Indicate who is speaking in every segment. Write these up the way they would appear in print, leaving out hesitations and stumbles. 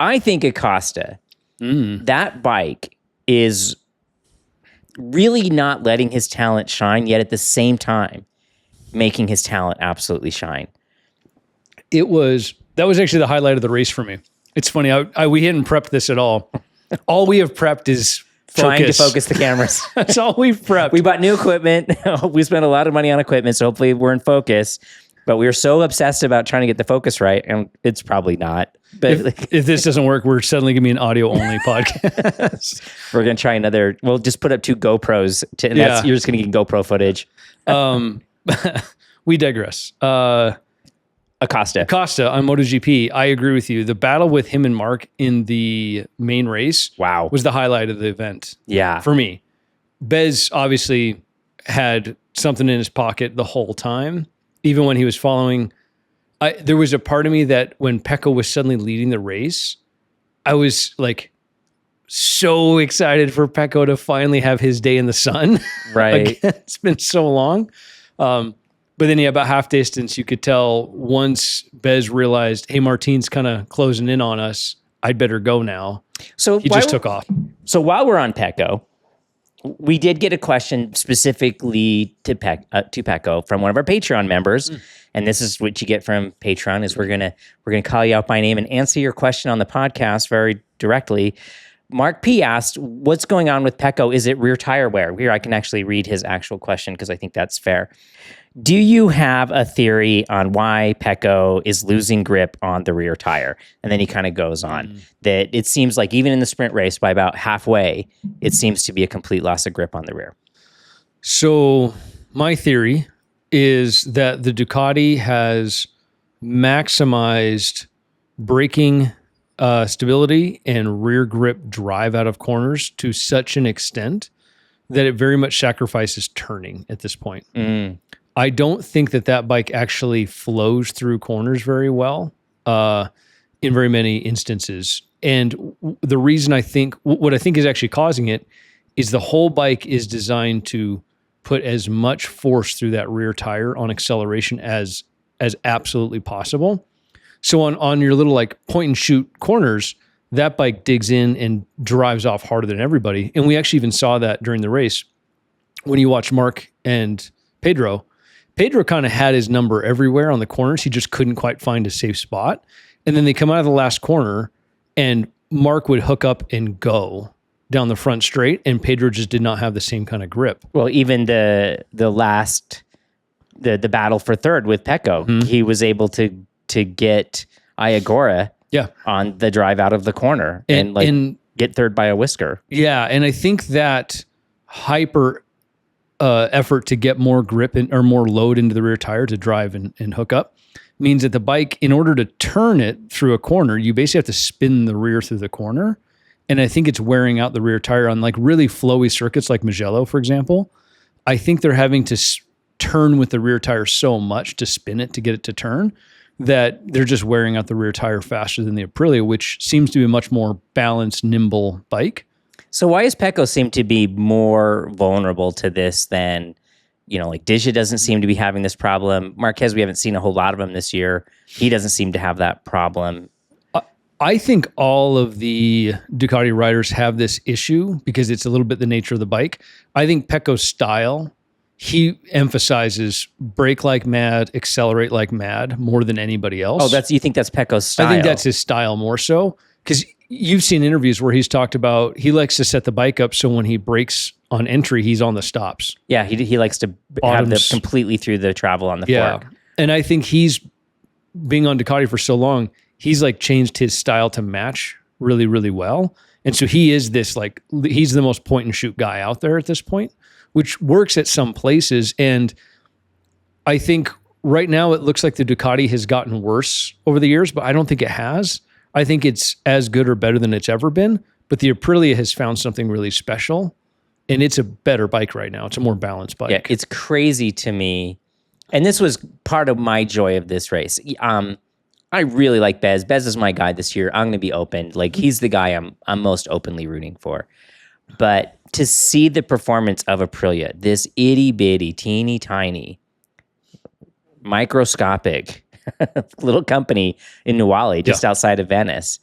Speaker 1: I think Acosta, that bike is really not letting his talent shine, yet at the same time making his talent absolutely shine.
Speaker 2: That was actually the highlight of the race for me. It's funny, we hadn't prepped this at all. All we have prepped is
Speaker 1: trying to focus the cameras.
Speaker 2: That's all we've prepped.
Speaker 1: We bought new equipment. We spent a lot of money on equipment, so hopefully we're in focus. But we were so obsessed about trying to get the focus right, and it's probably not. But
Speaker 2: if this doesn't work, we're suddenly going to be an audio-only podcast.
Speaker 1: We're going to try another. We'll just put up 2 GoPros, and you're just going to get GoPro footage.
Speaker 2: We digress.
Speaker 1: Acosta
Speaker 2: on MotoGP, I agree with you. The battle with him and Marc in the main race was the highlight of the event.
Speaker 1: Yeah.
Speaker 2: For me. Bez obviously had something in his pocket the whole time. Even when he was following, there was a part of me that when Pecco was suddenly leading the race, I was like so excited for Pecco to finally have his day in the sun.
Speaker 1: Right.
Speaker 2: It's been so long. But then about half distance, you could tell once Bez realized, hey, Martin's kind of closing in on us, I'd better go now.
Speaker 1: So
Speaker 2: he just took off.
Speaker 1: So while we're on Pecco, we did get a question specifically to Pecco from one of our Patreon members, and this is what you get from Patreon: is we're gonna call you out by name and answer your question on the podcast very directly. Mark P asked, "What's going on with Pecco? Is it rear tire wear?" Here, I can actually read his actual question because I think that's fair. Do you have a theory on why Pecco is losing grip on the rear tire? And then he kind of goes on that it seems like even in the sprint race, by about halfway, it seems to be a complete loss of grip on the rear.
Speaker 2: So my theory is that the Ducati has maximized braking stability and rear grip drive out of corners to such an extent that it very much sacrifices turning at this point. I don't think that bike actually flows through corners very well in very many instances. And the reason what I think is actually causing it is the whole bike is designed to put as much force through that rear tire on acceleration as absolutely possible. So on your little like point and shoot corners, that bike digs in and drives off harder than everybody. And we actually even saw that during the race when you watch Marc and Pedro. Pedro kind of had his number everywhere on the corners. He just couldn't quite find a safe spot. And then they come out of the last corner and Marc would hook up and go down the front straight, and Pedro just did not have the same kind of grip.
Speaker 1: Well, even the battle for third with Pecco, he was able to get Iagora on the drive out of the corner and get third by a whisker.
Speaker 2: Yeah, and I think that hyper effort to get more grip or more load into the rear tire to drive and hook up means that the bike, in order to turn it through a corner, you basically have to spin the rear through the corner. And I think it's wearing out the rear tire on like really flowy circuits like Mugello, for example. I think they're having to turn with the rear tire so much to spin it to get it to turn that they're just wearing out the rear tire faster than the Aprilia, which seems to be a much more balanced, nimble bike.
Speaker 1: So why does Pecco seem to be more vulnerable to this than, like Gigi doesn't seem to be having this problem. Marquez, we haven't seen a whole lot of him this year. He doesn't seem to have that problem.
Speaker 2: I think all of the Ducati riders have this issue because it's a little bit the nature of the bike. I think Pecco's style, he emphasizes brake like mad, accelerate like mad more than anybody else.
Speaker 1: Oh, you think that's Pecco's style?
Speaker 2: I think that's his style more so because you've seen interviews where he's talked about he likes to set the bike up so when he brakes on entry, he's on the stops.
Speaker 1: Yeah, he likes to have the completely through the travel on the fork.
Speaker 2: And I think he's being on Ducati for so long, he's like changed his style to match really, really well. And so he is this he's the most point and shoot guy out there at this point, which works at some places. And I think right now it looks like the Ducati has gotten worse over the years, but I don't think it has. I think it's as good or better than it's ever been, but the Aprilia has found something really special and it's a better bike right now. It's a more balanced bike.
Speaker 1: Yeah, it's crazy to me. And this was part of my joy of this race. I really like Bez. Bez is my guy this year. I'm going to be open. Like he's the guy I'm most openly rooting for. But to see the performance of Aprilia, this itty bitty, teeny tiny, microscopic little company in Nuwali, just outside of Venice,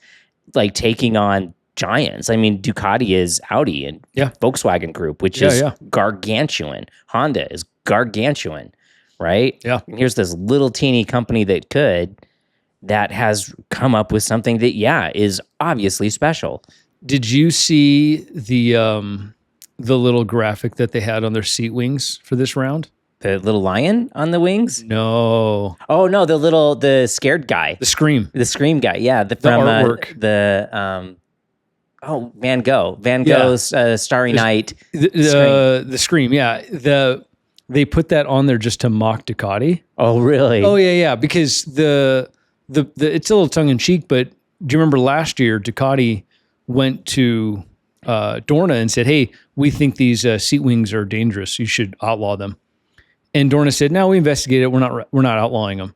Speaker 1: like taking on giants. I mean, Ducati is Audi and Volkswagen Group, which is gargantuan. Honda is gargantuan, right?
Speaker 2: Yeah.
Speaker 1: And here's this little teeny company that has come up with something that, is obviously special.
Speaker 2: Did you see the little graphic that they had on their seat wings for this round?
Speaker 1: The little lion on the wings?
Speaker 2: No.
Speaker 1: Oh no, the scared guy.
Speaker 2: The Scream
Speaker 1: guy. Yeah,
Speaker 2: the artwork.
Speaker 1: Van Gogh's Starry Night.
Speaker 2: The Scream. Yeah. They put that on there just to mock Ducati.
Speaker 1: Oh really?
Speaker 2: Oh yeah. Because the it's a little tongue in cheek, but do you remember last year Ducati went to Dorna and said, "Hey, we think these seat wings are dangerous. You should outlaw them." And Dorna said, "No, we investigated it. We're not outlawing them."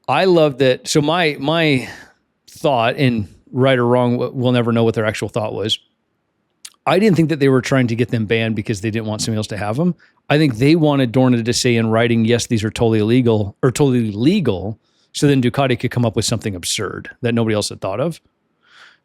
Speaker 2: I love that. So my thought, and right or wrong, we'll never know what their actual thought was. I didn't think that they were trying to get them banned because they didn't want somebody else to have them. I think they wanted Dorna to say in writing, "Yes, these are totally illegal or totally legal," so then Ducati could come up with something absurd that nobody else had thought of.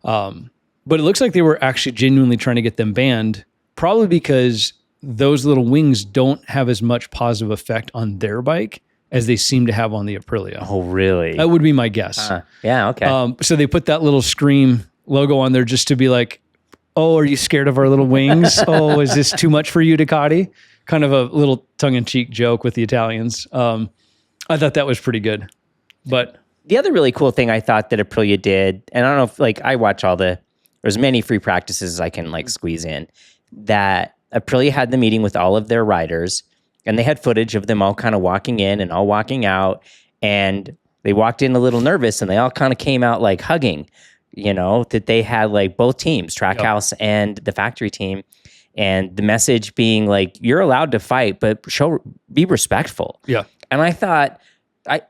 Speaker 2: But it looks like they were actually genuinely trying to get them banned, probably because those little wings don't have as much positive effect on their bike as they seem to have on the Aprilia.
Speaker 1: Oh, really?
Speaker 2: That would be my guess.
Speaker 1: Yeah, okay.
Speaker 2: So they put that little Scream logo on there just to be like, "Oh, are you scared of our little wings? Oh, is this too much for you, Ducati?" Kind of a little tongue-in-cheek joke with the Italians. I thought that was pretty good. But
Speaker 1: the other really cool thing I thought that Aprilia did, and I don't know if I watch there's as many free practices as I can squeeze in, that Aprilia had the meeting with all of their riders, and they had footage of them all kind of walking in and all walking out, and they walked in a little nervous, and they all kind of came out hugging, that they had both teams, Trackhouse and the factory team, and the message being you're allowed to fight, but be respectful.
Speaker 2: Yeah.
Speaker 1: And I thought,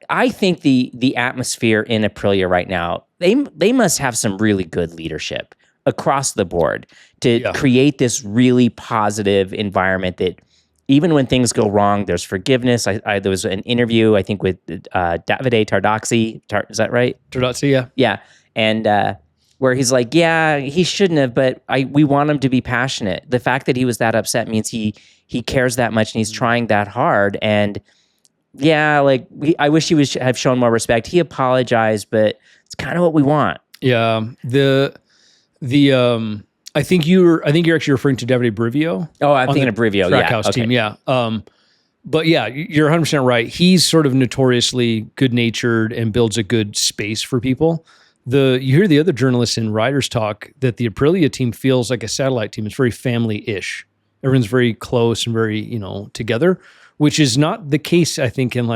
Speaker 1: I think the atmosphere in Aprilia right now, they must have some really good leadership across the board to create this really positive environment that even when things go wrong, there's forgiveness. There was an interview, I think, with Davide Tardozzi. Is that right?
Speaker 2: Tardozzi, yeah.
Speaker 1: Yeah. And where he's like, yeah, he shouldn't have, but we want him to be passionate. The fact that he was that upset means he cares that much and he's trying that hard. And yeah, I wish he would have shown more respect. He apologized, but it's kind of what we want.
Speaker 2: Yeah. I think you're actually referring to Davide Brivio.
Speaker 1: Oh, I'm thinking of Brivio.
Speaker 2: Trackhouse team. Yeah. But yeah, you're 100% right. He's sort of notoriously good-natured and builds a good space for people. You hear the other journalists and riders talk that the Aprilia team feels like a satellite team. It's very family-ish. Everyone's very close and very, together, which is not the case, I think, in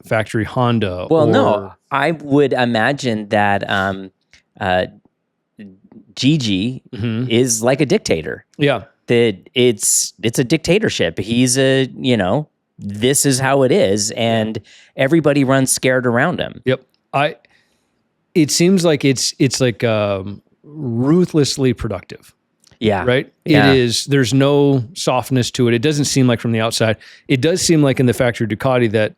Speaker 2: factory Honda.
Speaker 1: Well, no, I would imagine that Gigi is like a dictator.
Speaker 2: Yeah.
Speaker 1: That it's a dictatorship. He's this is how it is, and everybody runs scared around him.
Speaker 2: Yep. It seems like it's ruthlessly productive.
Speaker 1: Yeah.
Speaker 2: Right?
Speaker 1: Yeah.
Speaker 2: It is. There's no softness to it. It doesn't seem like from the outside. It does seem like in the factory Ducati that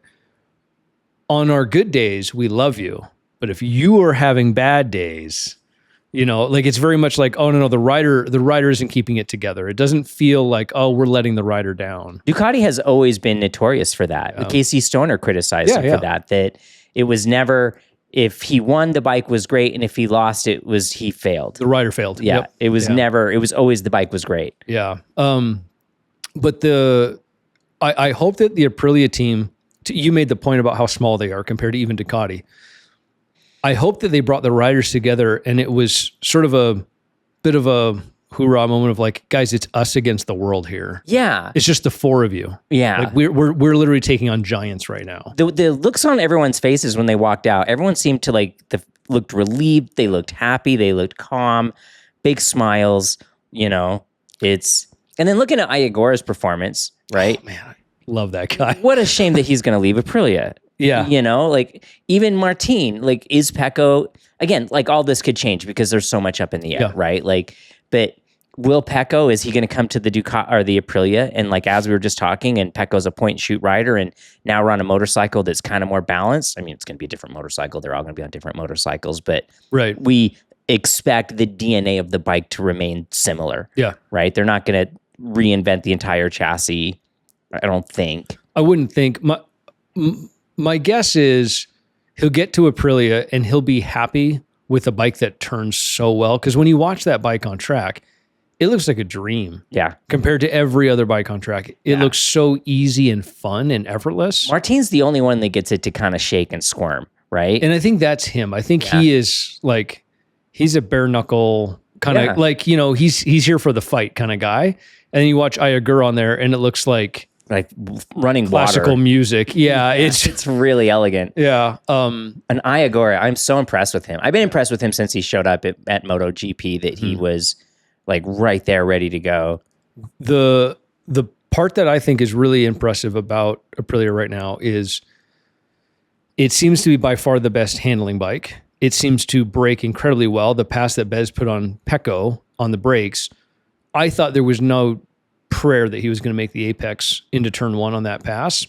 Speaker 2: on our good days, we love you. But if you are having bad days, it's very much like, oh, no, the rider isn't keeping it together. It doesn't feel like, oh, we're letting the rider down.
Speaker 1: Ducati has always been notorious for that. Yeah. Casey Stoner criticized him for that it was never, if he won, the bike was great, and if he lost, he failed.
Speaker 2: The rider failed.
Speaker 1: Yeah.
Speaker 2: Yep.
Speaker 1: It was never, it was always the bike was great.
Speaker 2: Yeah. But I hope that the Aprilia team, you made the point about how small they are compared to even Ducati. I hope that they brought the riders together and it was sort of a bit of a hoorah moment of guys, it's us against the world here.
Speaker 1: Yeah.
Speaker 2: It's just the four of you.
Speaker 1: Yeah.
Speaker 2: We're literally taking on giants right now.
Speaker 1: The looks on everyone's faces when they walked out, everyone seemed to looked relieved. They looked happy. They looked calm, big smiles, and then looking at Iagora's performance, right?
Speaker 2: Oh, man, I love that guy.
Speaker 1: What a shame that he's going to leave Aprilia.
Speaker 2: Yeah.
Speaker 1: Even Martin, is Pecco, again, all this could change because there's so much up in the air, right? But will Pecco, is he going to come to the Ducati or the Aprilia? And as we were just talking, and Pecco's a point and shoot rider, and now we're on a motorcycle that's kind of more balanced. I mean, it's going to be a different motorcycle. They're all going to be on different motorcycles, but
Speaker 2: right.
Speaker 1: expect the DNA of the bike to remain similar.
Speaker 2: Yeah.
Speaker 1: Right? They're not going to reinvent the entire chassis, I don't think.
Speaker 2: I wouldn't think. My guess is he'll get to Aprilia and he'll be happy with a bike that turns so well. Because when you watch that bike on track, it looks like a dream.
Speaker 1: Yeah.
Speaker 2: Compared to every other bike on track. It looks so easy and fun and effortless.
Speaker 1: Martin's the only one that gets it to kind of shake and squirm, right?
Speaker 2: And I think that's him. I think he is like, he's a bare knuckle kind of like, you know, he's here for the fight kind of guy. And then you watch Ayagur on there and it looks like
Speaker 1: running
Speaker 2: classical
Speaker 1: water.
Speaker 2: music. Yeah.
Speaker 1: It's really elegant.
Speaker 2: Yeah.
Speaker 1: And Ayagur, I'm so impressed with him. I've been impressed with him since he showed up at MotoGP that he was like right there ready to go.
Speaker 2: The part that I think is really impressive about Aprilia right now is it seems to be by far the best handling bike. It seems to brake incredibly well. The pass that Bez put on Pecco on the brakes, I thought there was no prayer that he was going to make the apex into turn one on that pass.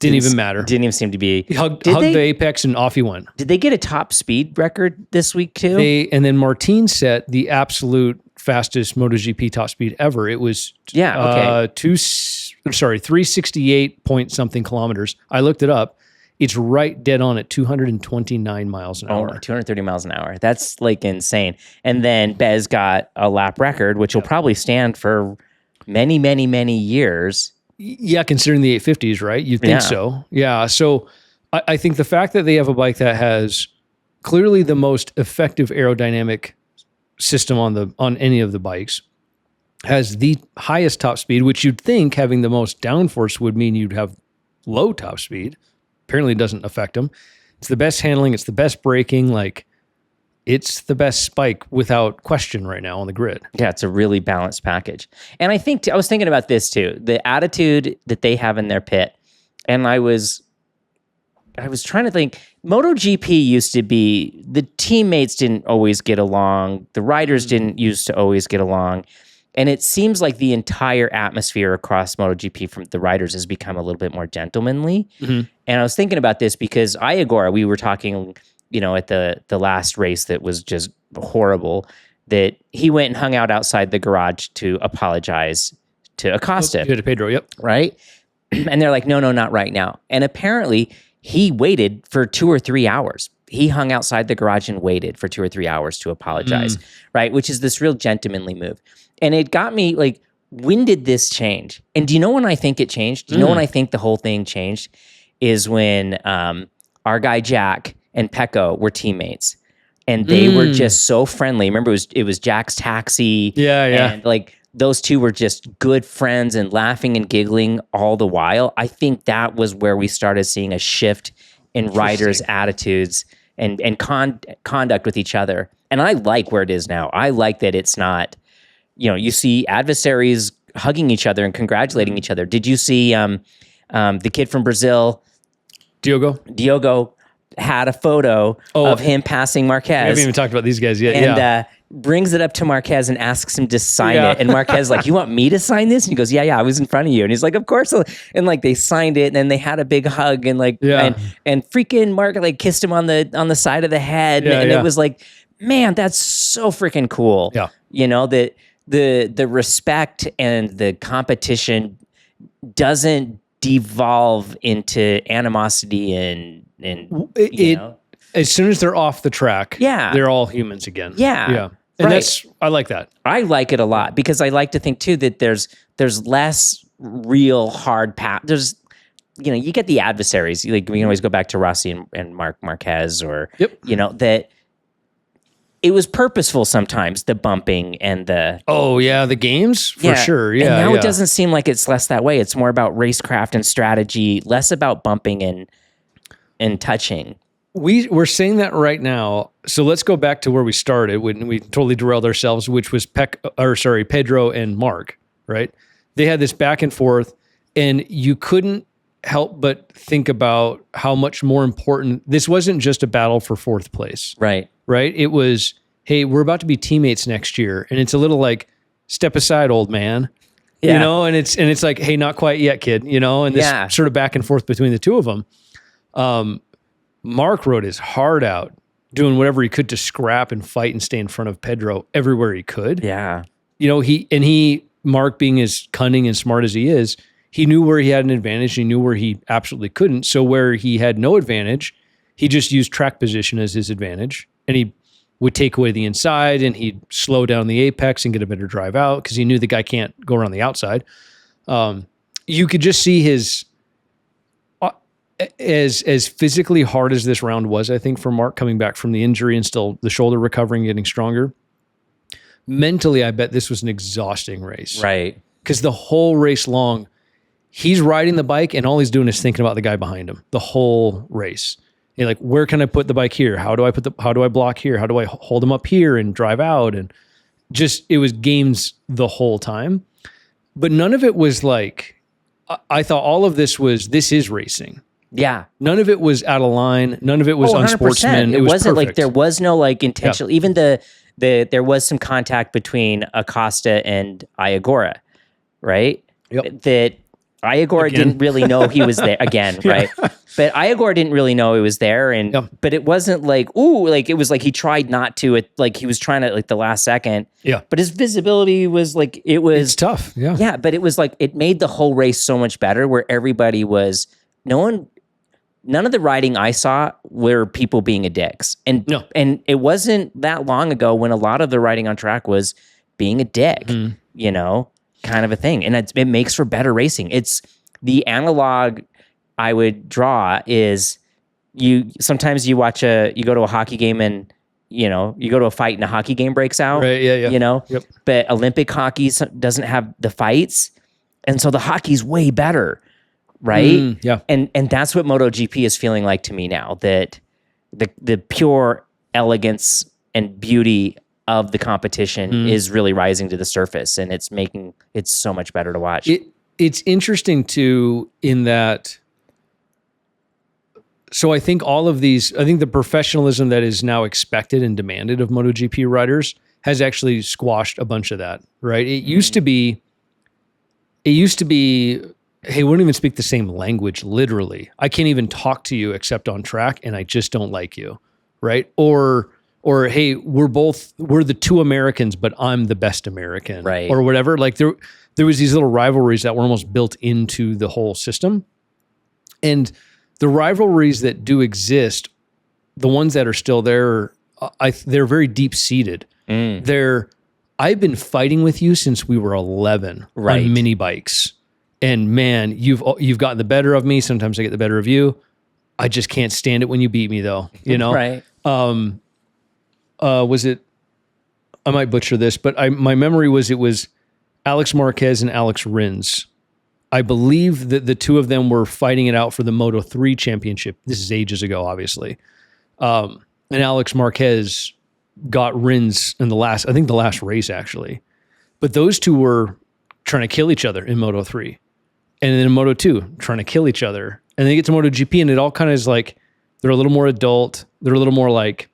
Speaker 2: Didn't even matter.
Speaker 1: Didn't even seem to be.
Speaker 2: He hugged the apex and off he went.
Speaker 1: Did they get a top speed record this week too?
Speaker 2: And then Martin set the absolute fastest MotoGP top speed ever. It was 368 point something kilometers. I looked it up. It's right dead on at 229 miles an hour.
Speaker 1: 230 miles an hour. That's like insane. And then Bez got a lap record, which will probably stand for many, many, many years.
Speaker 2: Yeah, considering the 850s, right? You'd think so. Yeah. So I think the fact that they have a bike that has clearly the most effective aerodynamic system on any of the bikes, has the highest top speed, which you'd think having the most downforce would mean you'd have low top speed. Apparently it doesn't affect them. It's the best handling. It's the best braking. Like, it's the best bike without question right now on the grid.
Speaker 1: Yeah, it's a really balanced package. And I think, I was thinking about this too, the attitude that they have in their pit. And I was trying to think, MotoGP used to be, the teammates didn't always get along. The riders didn't used to always get along. And it seems like the entire atmosphere across MotoGP from the riders has become a little bit more gentlemanly. And I was thinking about this because Ayagur, we were talking, you know, at the last race that was just horrible, that he went and hung out outside the garage to apologize to Acosta.
Speaker 2: To Pedro, yep.
Speaker 1: Right? And they're like, no, not right now. And apparently he waited for 2 or 3 hours. He hung outside the garage and waited for 2 or 3 hours to apologize, right? Which is this real gentlemanly move. And it got me like, when did this change? And do you know when I think it changed? Do you know when I think the whole thing changed? Is when our guy Jack and Pecco were teammates. And they were just so friendly. Remember, it was Jack's taxi.
Speaker 2: Yeah.
Speaker 1: And like those two were just good friends and laughing and giggling all the while. I think that was where we started seeing a shift in riders' attitudes and conduct with each other. And I like where it is now. I like that it's not, you know, you see adversaries hugging each other and congratulating each other. Did you see the kid from Brazil? Diogo had a photo of him passing Marquez.
Speaker 2: We haven't even talked about these guys yet.
Speaker 1: And brings it up to Marquez and asks him to sign it. And Marquez like, you want me to sign this? And he goes, yeah, I was in front of you. And he's like, of course. And like they signed it and then they had a big hug and like, and freaking Mark like kissed him on the side of the head. It was like, man, that's so freaking cool.
Speaker 2: Yeah.
Speaker 1: You know, that the respect and the competition doesn't devolve into animosity and you know.
Speaker 2: As soon as they're off the track, they're all humans again.
Speaker 1: Yeah.
Speaker 2: And I like that.
Speaker 1: I like it a lot because I like to think too that there's less real hard path. There's, you know, you get the adversaries. Like we can always go back to Rossi and Marc Marquez or, you know, that it was purposeful sometimes, the bumping and the...
Speaker 2: Oh, yeah, the games? For sure, yeah.
Speaker 1: And now it doesn't seem like it's less that way. It's more about racecraft and strategy, less about bumping and touching.
Speaker 2: We're saying that right now. So let's go back to where we started when we totally derailed ourselves, which was Pedro and Marc, right? They had this back and forth, and you couldn't help but think about how much more important... This wasn't just a battle for fourth place.
Speaker 1: Right.
Speaker 2: It was, hey, we're about to be teammates next year. And it's a little like, step aside, old man. You know, and it's like, hey, not quite yet, kid, you know, and this sort of back and forth between the two of them. Marc rode his heart out doing whatever he could to scrap and fight and stay in front of Pedro everywhere he could.
Speaker 1: Yeah.
Speaker 2: Mark being as cunning and smart as he is, he knew where he had an advantage. He knew where he absolutely couldn't. So where he had no advantage, he just used track position as his advantage. And he would take away the inside and he'd slow down the apex and get a better drive out because he knew the guy can't go around the outside. You could just see his, as physically hard as this round was, I think, for Mark coming back from the injury and still the shoulder recovering, getting stronger. Mentally, I bet this was an exhausting race.
Speaker 1: Right.
Speaker 2: Because the whole race long, he's riding the bike and all he's doing is thinking about the guy behind him the whole race. You're like, where can I put the bike here? How do I block here? How do I hold him up here and drive out? And just, it was games the whole time. But none of it was like, I thought all of this is racing.
Speaker 1: Yeah.
Speaker 2: None of it was out of line. None of it was unsportsman.
Speaker 1: It wasn't
Speaker 2: perfect.
Speaker 1: like there was no like intentional, even there was some contact between Acosta and Iagora, right?
Speaker 2: Yep.
Speaker 1: That Iagora didn't really know he was there again, right? But Iagora didn't really know he was there, but it wasn't like it was like he tried not to. Like he was trying to like the last second.
Speaker 2: Yeah.
Speaker 1: But his visibility was like
Speaker 2: it's tough. Yeah.
Speaker 1: Yeah, but it was like it made the whole race so much better, where everybody was none of the riding I saw were people being a dicks, and it wasn't that long ago when a lot of the riding on track was being a dick, kind of a thing. And it makes for better racing. It's the analog I would draw is sometimes you go to a hockey game and, you go to a fight and a hockey game breaks out,
Speaker 2: right? Yeah.
Speaker 1: But Olympic hockey doesn't have the fights. And so the hockey's way better. Right.
Speaker 2: Yeah.
Speaker 1: And that's what MotoGP is feeling like to me now, that the pure elegance and beauty of the competition is really rising to the surface, and it's making it so much better to watch.
Speaker 2: It's interesting too, in that. So I think the professionalism that is now expected and demanded of MotoGP riders has actually squashed a bunch of that, right? It used to be, hey, we don't even speak the same language, literally. I can't even talk to you except on track, and I just don't like you, right? Or hey, we're the two Americans, but I'm the best American,
Speaker 1: right?
Speaker 2: Or whatever. Like there was these little rivalries that were almost built into the whole system. And the rivalries that do exist, the ones that are still there, they're very deep-seated. I've been fighting with you since we were 11 on mini bikes. And man, you've gotten the better of me. Sometimes I get the better of you. I just can't stand it when you beat me, though.
Speaker 1: Right.
Speaker 2: Was it? I might butcher this, but my memory was it was Alex Marquez and Alex Rins. I believe that the two of them were fighting it out for the Moto3 championship. This is ages ago, obviously. And Alex Marquez got Rins in the last race, actually. But those two were trying to kill each other in Moto3. And then in Moto2, trying to kill each other. And then they get to MotoGP, and it all kind of is like, they're a little more adult. They're a little more like,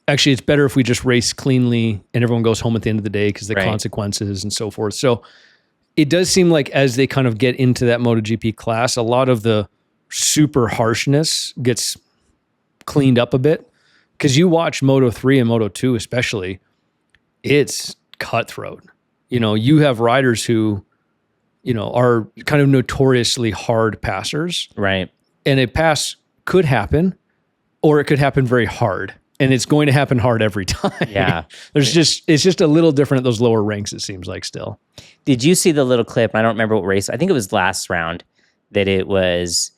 Speaker 2: actually, it's better if we just race cleanly and everyone goes home at the end of the day because the consequences and so forth. So it does seem like as they kind of get into that MotoGP class, a lot of the super harshness gets cleaned up a bit. Because you watch Moto3 and Moto2 especially, it's cutthroat. You have riders who, are kind of notoriously hard passers.
Speaker 1: Right.
Speaker 2: And a pass could happen, or it could happen very hard. And it's going to happen hard every time.
Speaker 1: Yeah.
Speaker 2: It's just a little different at those lower ranks, it seems like still.
Speaker 1: Did you see the little clip? I don't remember what race. I think it was last round that it was,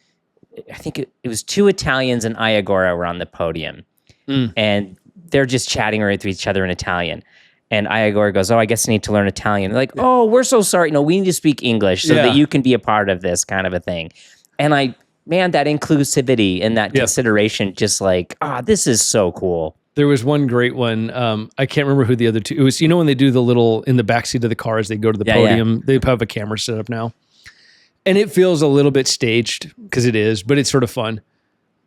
Speaker 1: I think it was two Italians and Iagora were on the podium. And they're just chatting with each other in Italian. And Iagora goes, "Oh, I guess I need to learn Italian." They're like, "Oh, we're so sorry. No, we need to speak English so that you can be a part of this kind of a thing." And that inclusivity and that consideration, just like, this is so cool.
Speaker 2: There was one great one. I can't remember who the other two. It was, when they do the little in the backseat of the car as they go to the podium, they have a camera set up now. And it feels a little bit staged because it is, but it's sort of fun.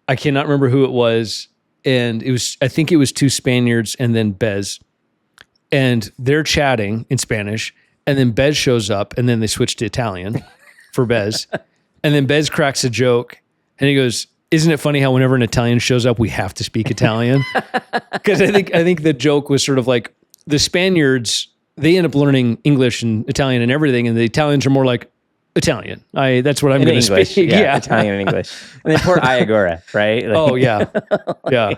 Speaker 2: I cannot remember who it was. And I think it was two Spaniards and then Bez. And they're chatting in Spanish. And then Bez shows up and then they switch to Italian for Bez. And then Bez cracks a joke and he goes, isn't it funny how whenever an Italian shows up, we have to speak Italian? Because I think the joke was sort of like the Spaniards, they end up learning English and Italian and everything, and the Italians are more like Italian. That's what I'm going to speak.
Speaker 1: Yeah, Italian and English. And then poor Iagura, right? Like,
Speaker 2: oh yeah, yeah.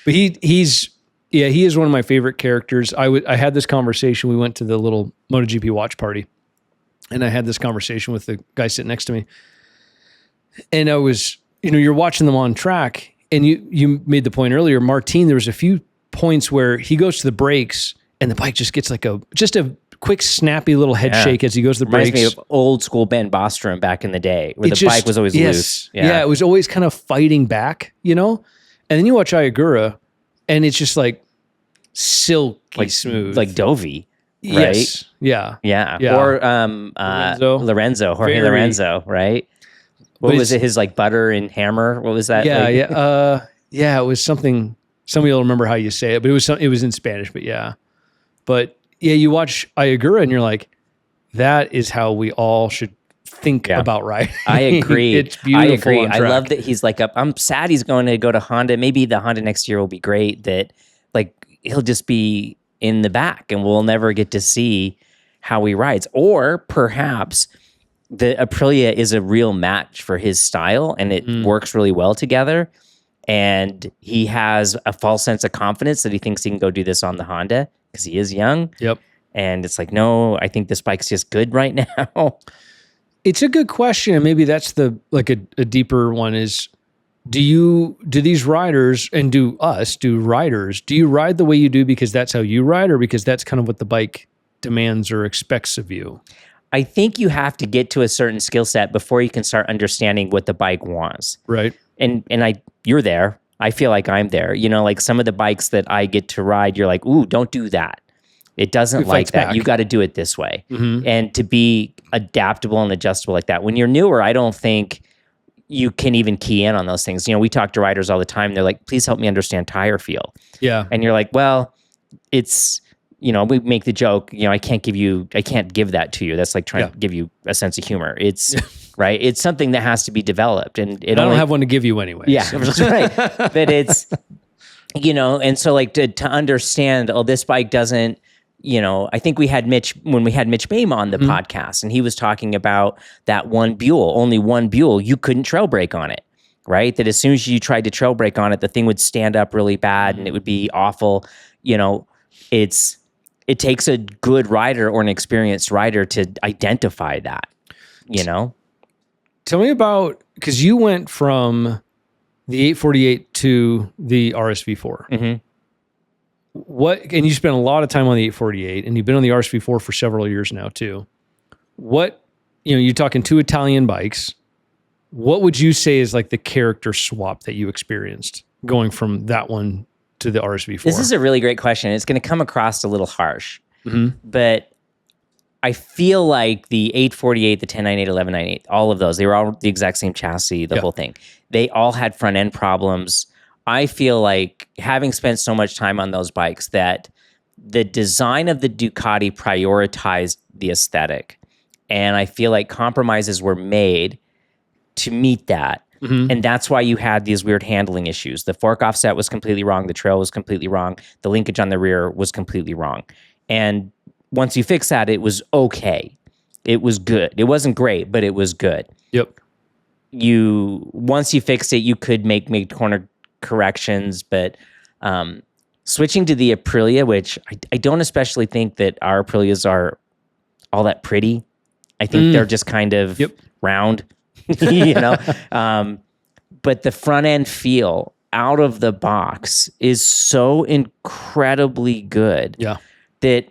Speaker 2: But he is one of my favorite characters. I had this conversation. We went to the little MotoGP watch party, and I had this conversation with the guy sitting next to me, and I was, you're watching them on track, and you made the point earlier, Martin. There was a few points where he goes to the brakes, and the bike just gets like a quick, snappy little head shake as he goes to the brakes.
Speaker 1: Reminds me of old school Ben Bostrom back in the day, where the bike was always loose.
Speaker 2: Yeah, it was always kind of fighting back, And then you watch Iagura, and it's just like silky smooth,
Speaker 1: like Dovi, right?
Speaker 2: Yes. Yeah.
Speaker 1: Or Jorge Lorenzo, right? What was it? His like butter and hammer. What was that?
Speaker 2: It was something. Somebody will remember how you say it, but it was in Spanish. But you watch Iagura and you're like, that is how we all should think about riding.
Speaker 1: I agree.
Speaker 2: It's beautiful.
Speaker 1: I agree. I love that he's like I'm sad he's going to go to Honda. Maybe the Honda next year will be great. That like he'll just be in the back and we'll never get to see how he rides. Or perhaps the Aprilia is a real match for his style and it works really well together. And he has a false sense of confidence that he thinks he can go do this on the Honda because he is young.
Speaker 2: Yep.
Speaker 1: And it's like, no, I think this bike's just good right now.
Speaker 2: It's a good question. And maybe that's a deeper one is, do these riders and do you ride the way you do because that's how you ride or because that's kind of what the bike demands or expects of you?
Speaker 1: I think you have to get to a certain skill set before you can start understanding what the bike wants.
Speaker 2: Right.
Speaker 1: And you're there. I feel like I'm there. Like some of the bikes that I get to ride, you're like, ooh, don't do that. It doesn't like that. Back. You got to do it this way. Mm-hmm. And to be adaptable and adjustable like that. When you're newer, I don't think you can even key in on those things. We talk to riders all the time. They're like, please help me understand tire feel.
Speaker 2: Yeah.
Speaker 1: And you're like, well, it's, we make the joke, I can't give that to you. That's like trying to give you a sense of humor. It's right. It's something that has to be developed and
Speaker 2: I don't have one to give you anyway.
Speaker 1: Yeah, that's right. But it's, and so like to understand, this bike doesn't, I think when we had Mitch Boehm on the podcast and he was talking about that only one Buell, you couldn't trail brake on it, right? That as soon as you tried to trail brake on it, the thing would stand up really bad and it would be awful. It takes a good rider or an experienced rider to identify that,
Speaker 2: Tell me about, because you went from the 848 to the RSV4. Mm-hmm. And you spent a lot of time on the 848 and you've been on the RSV4 for several years now too. You're talking two Italian bikes. What would you say is like the character swap that you experienced going from that one to the RSV4?
Speaker 1: This is a really great question. It's going to come across a little harsh, but I feel like the 848, the 1098, 1198, all of those, they were all the exact same chassis, the whole thing. They all had front end problems. I feel like having spent so much time on those bikes that the design of the Ducati prioritized the aesthetic. And I feel like compromises were made to meet that. Mm-hmm. And that's why you had these weird handling issues. The fork offset was completely wrong. The trail was completely wrong. The linkage on the rear was completely wrong. And once you fix that, it was okay. It was good. It wasn't great, but it was good.
Speaker 2: Yep.
Speaker 1: Once you fixed it, you could make mid-corner corrections, but switching to the Aprilia, which I don't especially think that our Aprilias are all that pretty. I think they're just kind of round. But the front end feel out of the box is so incredibly good that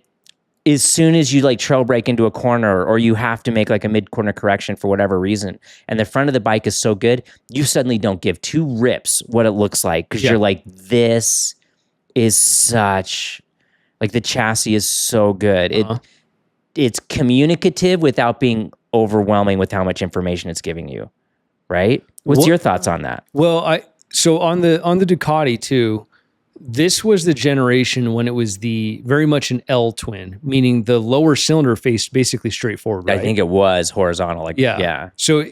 Speaker 1: as soon as you like trail brake into a corner or you have to make like a mid corner correction for whatever reason, and the front of the bike is so good, you suddenly don't give two rips what it looks like because you're like, this is such like the chassis is so good. It's communicative without being overwhelming with how much information it's giving you, right? What's your thoughts on that?
Speaker 2: Well, so on the Ducati too, this was the generation when it was the very much an L twin, meaning the lower cylinder faced basically straight forward, right?
Speaker 1: I think it was horizontal. So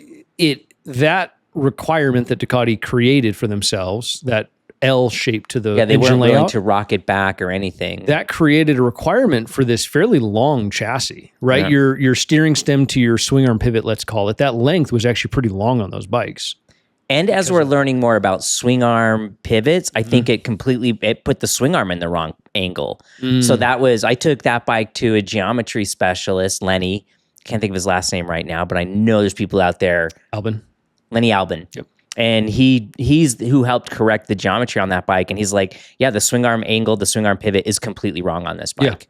Speaker 1: that
Speaker 2: requirement that Ducati created for themselves, that L shape to the
Speaker 1: they
Speaker 2: engine
Speaker 1: weren't willing
Speaker 2: layout,
Speaker 1: to rock it back or anything.
Speaker 2: that created a requirement for this fairly long chassis, right?
Speaker 1: Yeah.
Speaker 2: Your steering stem to your swing arm pivot, let's call it, that length was actually pretty long on those bikes.
Speaker 1: And as we're learning more about swing arm pivots, I think it put the swing arm in the wrong angle. So I took that bike to a geometry specialist, Lenny. Can't think of his last name right now, but I know there's people out there. Lenny Albin. Yep. And he's who helped correct the geometry on that bike. And he's like, yeah, the swing arm angle, the swing arm pivot is completely wrong on this bike.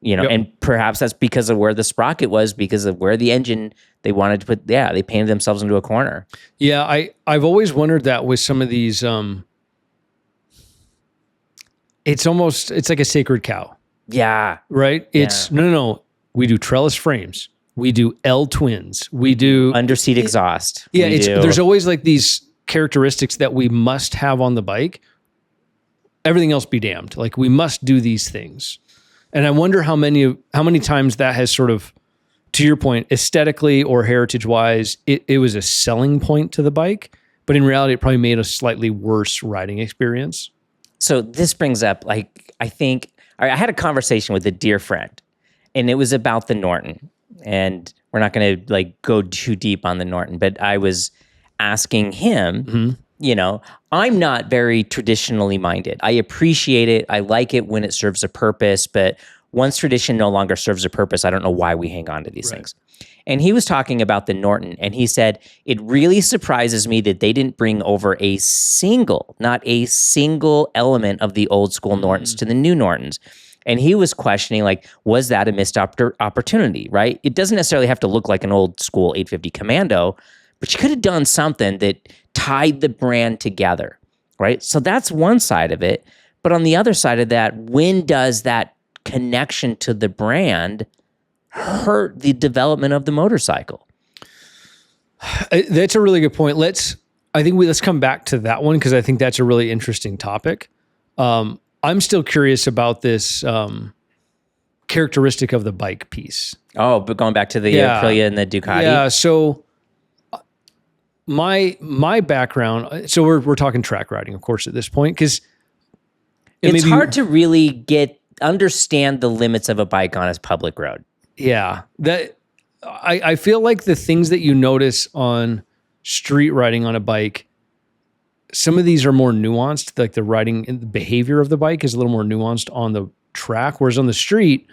Speaker 1: Yeah. And perhaps that's because of where the sprocket was, because of where the engine they wanted to put. Yeah, they painted themselves into a corner.
Speaker 2: Yeah, I've always wondered that with some of these. It's like a sacred cow.
Speaker 1: Yeah.
Speaker 2: Right? It's no. We do trellis frames. We do L twins. We do
Speaker 1: underseat exhaust.
Speaker 2: Yeah, there's always like these characteristics that we must have on the bike. Everything else be damned. Like we must do these things. And I wonder how many times that has sort of, to your point, aesthetically or heritage-wise, it was a selling point to the bike, but in reality, it probably made a slightly worse riding experience.
Speaker 1: So this brings up, like, I had a conversation with a dear friend, and it was about the Norton. And we're not going to like go too deep on the Norton, but I was asking him, I'm not very traditionally minded. I appreciate it. I like it when it serves a purpose, but once tradition no longer serves a purpose, I don't know why we hang on to these things. And he was talking about the Norton, and he said, it really surprises me that they didn't bring over not a single element of the old school Nortons to the new Nortons. And he was questioning, like, was that a missed opportunity, right? It doesn't necessarily have to look like an old school 850 Commando, but you could have done something that tied the brand together, right? So that's one side of it. But on the other side of that, when does that connection to the brand hurt the development of the motorcycle?
Speaker 2: That's a really good point. Let's come back to that one because I think that's a really interesting topic. I'm still curious about this characteristic of the bike piece.
Speaker 1: Oh, but going back to the Aprilia and the Ducati.
Speaker 2: Yeah. So my background. So we're talking track riding, of course, at this point, because
Speaker 1: it's hard to really understand the limits of a bike on a public road.
Speaker 2: Yeah, that I feel like the things that you notice on street riding on a bike, some of these are more nuanced, like the riding and the behavior of the bike is a little more nuanced on the track, whereas on the street,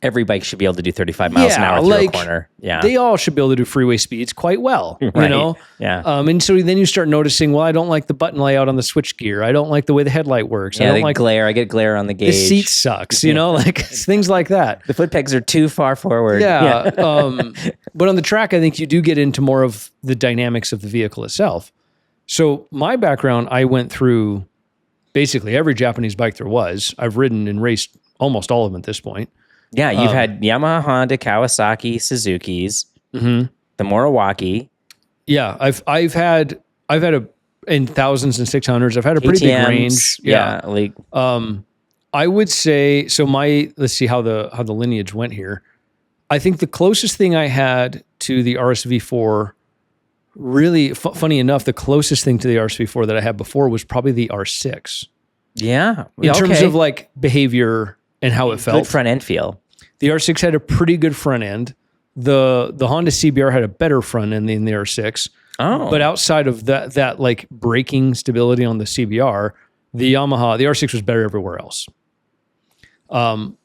Speaker 1: every bike should be able to do 35 miles an hour through a corner. Yeah.
Speaker 2: They all should be able to do freeway speeds quite well,
Speaker 1: right. Yeah.
Speaker 2: And so then you start noticing, well, I don't like the button layout on the switch gear. I don't like the way the headlight works.
Speaker 1: Yeah,
Speaker 2: I don't like
Speaker 1: glare. I get glare on the gauge.
Speaker 2: The seat sucks, like things like that.
Speaker 1: The foot pegs are too far forward.
Speaker 2: Yeah. But on the track, I think you do get into more of the dynamics of the vehicle itself. So my background, I went through basically every Japanese bike there was. I've ridden and raced almost all of them at this point.
Speaker 1: Yeah, you've had Yamaha, Honda, Kawasaki, Suzuki's, the Moriwaki.
Speaker 2: Yeah, I've had in thousands and 600s. I've had a pretty big range.
Speaker 1: Yeah, like
Speaker 2: I would say so. Let's see how the lineage went here. I think the closest thing I had to the RSV4, really funny enough, the closest thing to the RSV4 that I had before was probably the R6.
Speaker 1: Yeah,
Speaker 2: in terms of like behavior and how it felt.
Speaker 1: Good front end feel.
Speaker 2: The R6 had a pretty good front end. The Honda CBR had a better front end than the R6.
Speaker 1: Oh.
Speaker 2: But outside of that like braking stability on the CBR, the R6 was better everywhere else.
Speaker 1: Can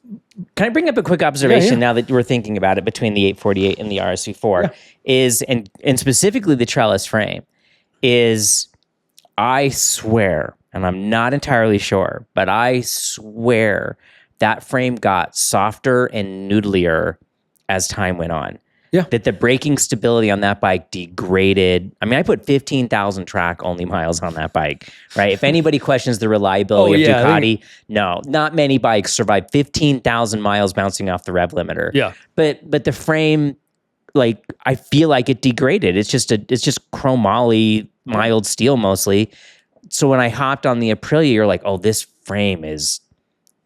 Speaker 1: I bring up a quick observation now that we're thinking about it between the 848 and the RSV4 is, and specifically the trellis frame, is I swear, and I'm not entirely sure, but I swear that frame got softer and noodlier as time went on.
Speaker 2: Yeah.
Speaker 1: That the braking stability on that bike degraded. I mean, I put 15,000 track only miles on that bike, right? If anybody questions the reliability of Ducati, no, not many bikes survive 15,000 miles bouncing off the rev limiter.
Speaker 2: Yeah.
Speaker 1: But the frame, like, I feel like it degraded. It's just chromoly, mild steel mostly. So when I hopped on the Aprilia, you're like, oh, this frame is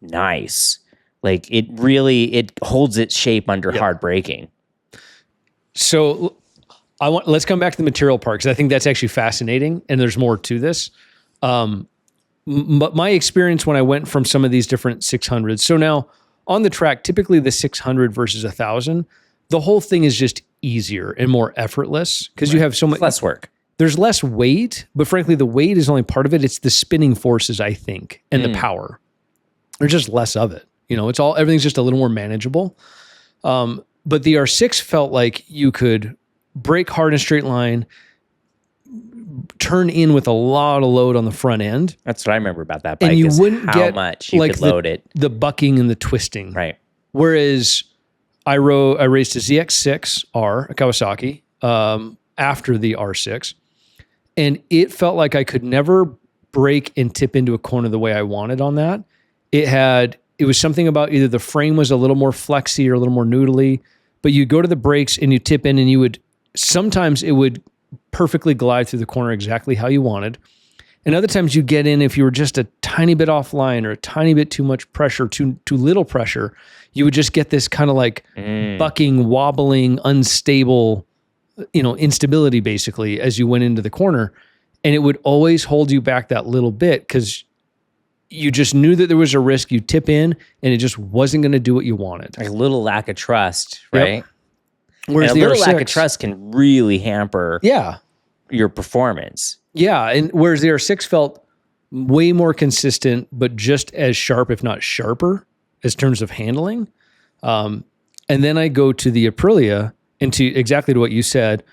Speaker 1: nice. Like it holds its shape under hard braking.
Speaker 2: So let's come back to the material part, because I think that's actually fascinating, and there's more to this. But my experience when I went from some of these different 600s, so now on the track, typically the 600 versus 1,000, the whole thing is just easier and more effortless because you have so much
Speaker 1: less work.
Speaker 2: There's less weight, but frankly, the weight is only part of it. It's the spinning forces, I think, and the power. There's just less of it. Everything's just a little more manageable. But the R6 felt like you could brake hard in a straight line, turn in with a lot of load on the front end.
Speaker 1: That's what I remember about that bike.
Speaker 2: And you
Speaker 1: is
Speaker 2: wouldn't
Speaker 1: how
Speaker 2: get
Speaker 1: much you could load it.
Speaker 2: The bucking and the twisting.
Speaker 1: Right.
Speaker 2: Whereas I raced a ZX6R, a Kawasaki, after the R6, and it felt like I could never brake and tip into a corner the way I wanted on that. It was something about either the frame was a little more flexy or a little more noodly, but you go to the brakes and you tip in, and sometimes it would perfectly glide through the corner exactly how you wanted. And other times you get in, if you were just a tiny bit offline or a tiny bit too much pressure, too little pressure, you would just get this kind of like bucking, wobbling, unstable, instability basically as you went into the corner. And it would always hold you back that little bit because you just knew that there was a risk. You tip in and it just wasn't going to do what you wanted.
Speaker 1: Like a little lack of trust, right?
Speaker 2: Yep. Whereas
Speaker 1: and a
Speaker 2: the
Speaker 1: little
Speaker 2: R6,
Speaker 1: lack of trust can really hamper your performance.
Speaker 2: Yeah. And whereas the R6 felt way more consistent, but just as sharp, if not sharper, as terms of handling. And then I go to the Aprilia, and to exactly to what you said.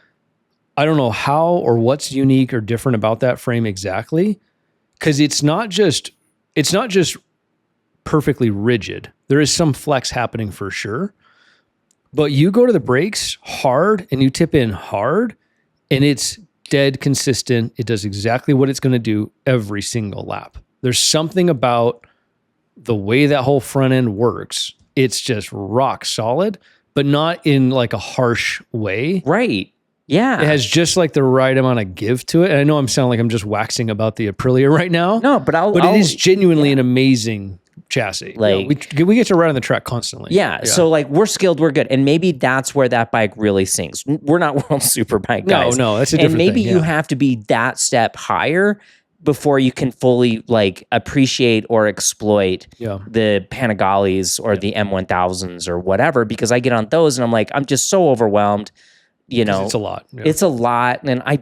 Speaker 2: I don't know how or what's unique or different about that frame exactly, because it's not just perfectly rigid. There is some flex happening for sure, but you go to the brakes hard and you tip in hard, and it's dead consistent. It does exactly what it's going to do every single lap. There's something about the way that whole front end works. It's just rock solid, but not in like a harsh way.
Speaker 1: Right. Yeah.
Speaker 2: It has just like the right amount of give to it. And I know I'm sounding like I'm just waxing about the Aprilia right now.
Speaker 1: No, but
Speaker 2: it is genuinely an amazing chassis. Like we get to ride on the track constantly.
Speaker 1: Yeah. So like we're skilled, we're good. And maybe that's where that bike really sinks. We're not world superbike guys.
Speaker 2: No, that's a different thing.
Speaker 1: And maybe you have to be that step higher before you can fully like appreciate or exploit the Panigales or the M1000s or whatever, because I get on those and I'm like, I'm just so overwhelmed.
Speaker 2: It's a lot. Yeah.
Speaker 1: It's a lot. And I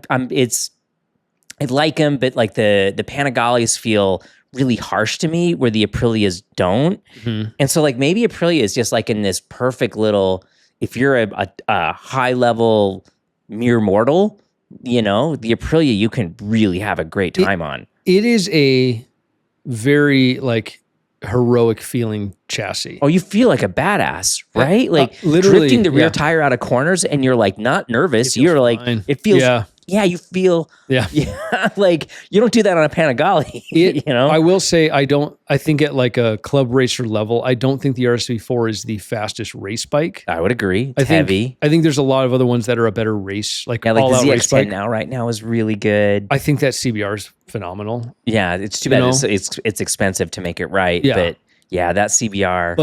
Speaker 1: like them, but like the Panigales feel really harsh to me where the Aprilias don't. Mm-hmm. And so like maybe Aprilia is just like in this perfect little, if you're a high level mere mortal, the Aprilia you can really have a great time on. It
Speaker 2: is a very like heroic feeling chassis.
Speaker 1: Oh, you feel like a badass, right? Like
Speaker 2: literally
Speaker 1: drifting the rear tire out of corners and you're like not nervous. You're like, it feels, you feel, like you don't do that on a Panigale,
Speaker 2: I will say I think at like a club racer level, I don't think the RSV4 is the fastest race bike.
Speaker 1: I would agree. It's heavy.
Speaker 2: I think there's a lot of other ones that are a better race, like all
Speaker 1: the
Speaker 2: out race bike.
Speaker 1: right now is really good.
Speaker 2: I think that CBR is phenomenal.
Speaker 1: Yeah, it's too bad it's expensive to make it right. Yeah. But yeah, that CBR.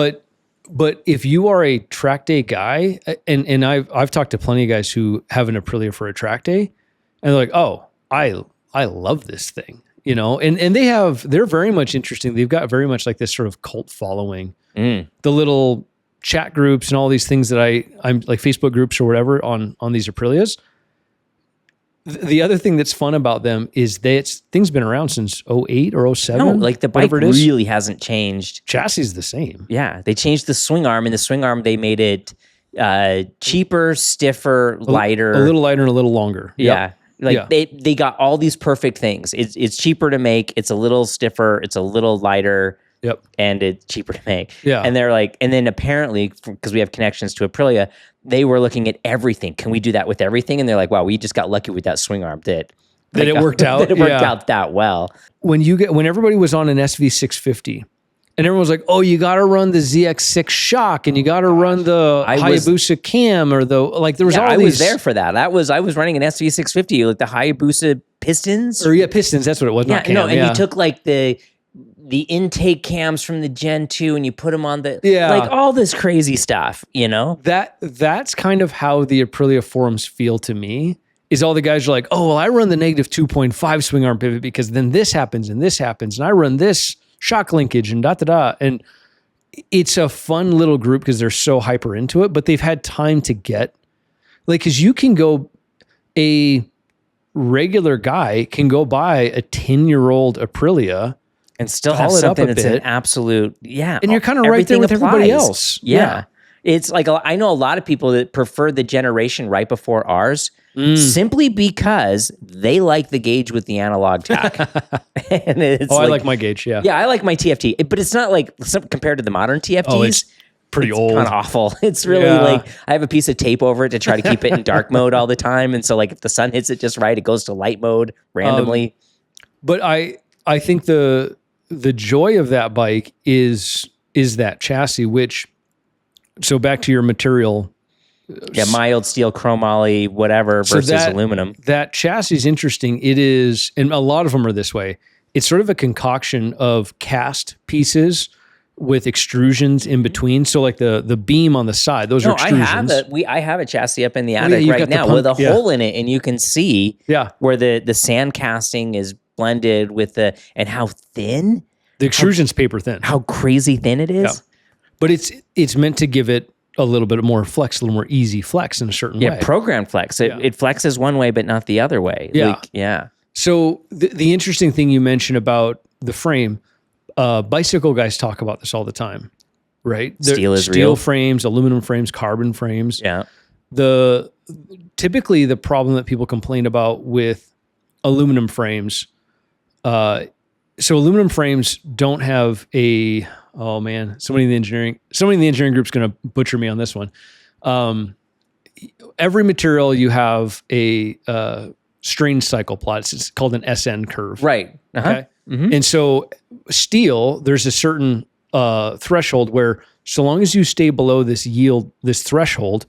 Speaker 2: But if you are a track day guy, and I've talked to plenty of guys who have an Aprilia for a track day, and they're like, oh, I love this thing, and they're very much interesting. They've got very much like this sort of cult following. The little chat groups and all these things that I'm like Facebook groups or whatever on these Aprilias. The other thing that's fun about them is that things been around since 08 or 07.
Speaker 1: No, like the bike really hasn't changed.
Speaker 2: Chassis is the same.
Speaker 1: Yeah, they changed the swing arm, and the swing arm they made it cheaper, stiffer, lighter,
Speaker 2: a little lighter and a little longer.
Speaker 1: Yeah. They got all these perfect things. It's cheaper to make. It's a little stiffer. It's a little lighter.
Speaker 2: Yep.
Speaker 1: And it's cheaper to make.
Speaker 2: Yeah.
Speaker 1: And they're like, and then apparently, because we have connections to Aprilia, they were looking at everything. Can we do that with everything? And they're like, wow, we just got lucky with that swing arm. That
Speaker 2: it worked out.
Speaker 1: That it worked out that well.
Speaker 2: When everybody was on an SV650, and everyone was like, oh, you got to run the ZX6 shock, and you got to run the Hayabusa cam, or there was all these. I
Speaker 1: was there for that. I was running an SV650, like the Hayabusa pistons.
Speaker 2: Or pistons, that's what it was.
Speaker 1: Yeah,
Speaker 2: not cam.
Speaker 1: You took like the the intake cams from the Gen 2 and you put them on the
Speaker 2: Yeah.
Speaker 1: like all this crazy stuff, you know?
Speaker 2: That's kind of how the Aprilia forums feel to me. Is all the guys are like, oh, well, I run the negative 2.5 swing arm pivot because then this happens and this happens, and I run this shock linkage and da. And it's a fun little group because they're so hyper into it, but they've had time to get, like, because you can go, a regular guy can go buy a 10-year-old Aprilia
Speaker 1: and still have something that's an absolute,
Speaker 2: and you're kind of right there with everybody else.
Speaker 1: Yeah. It's like, I know a lot of people that prefer the generation right before ours simply because they like the gauge with the analog tack. And it's
Speaker 2: I like my gauge. Yeah.
Speaker 1: Yeah, I like my TFT, but it's not like compared to the modern TFTs.
Speaker 2: Oh, it's pretty old.
Speaker 1: Kind of awful. It's really like I have a piece of tape over it to try to keep it in dark mode all the time. And so like if the sun hits it just right, it goes to light mode randomly.
Speaker 2: But I think the joy of that bike is that chassis, which, so back to your material.
Speaker 1: Yeah, mild steel, chromoly, whatever, versus aluminum.
Speaker 2: That chassis is interesting. It is, and a lot of them are this way. It's sort of a concoction of cast pieces with extrusions in between. So like the beam on the side, those are extrusions.
Speaker 1: I have a chassis up in the attic right now with a hole in it, and you can see where the sand casting is blended with and how thin.
Speaker 2: The extrusion's paper thin.
Speaker 1: How crazy thin it is.
Speaker 2: Yeah. But it's meant to give it a little bit more flex, a little more easy flex in a certain way.
Speaker 1: Yeah, programmed flex. It flexes one way, but not the other way.
Speaker 2: Yeah. So the interesting thing you mentioned about the frame, bicycle guys talk about this all the time, right?
Speaker 1: Steel is real.
Speaker 2: Steel frames, aluminum frames, carbon frames.
Speaker 1: Yeah.
Speaker 2: Typically the problem that people complain about with aluminum frames, so aluminum frames don't have somebody in the engineering group's going to butcher me on this one. Every material you have a strain cycle plot. It's called an SN curve.
Speaker 1: Right.
Speaker 2: Okay. Mm-hmm. And so steel, there's a certain threshold where so long as you stay below this threshold,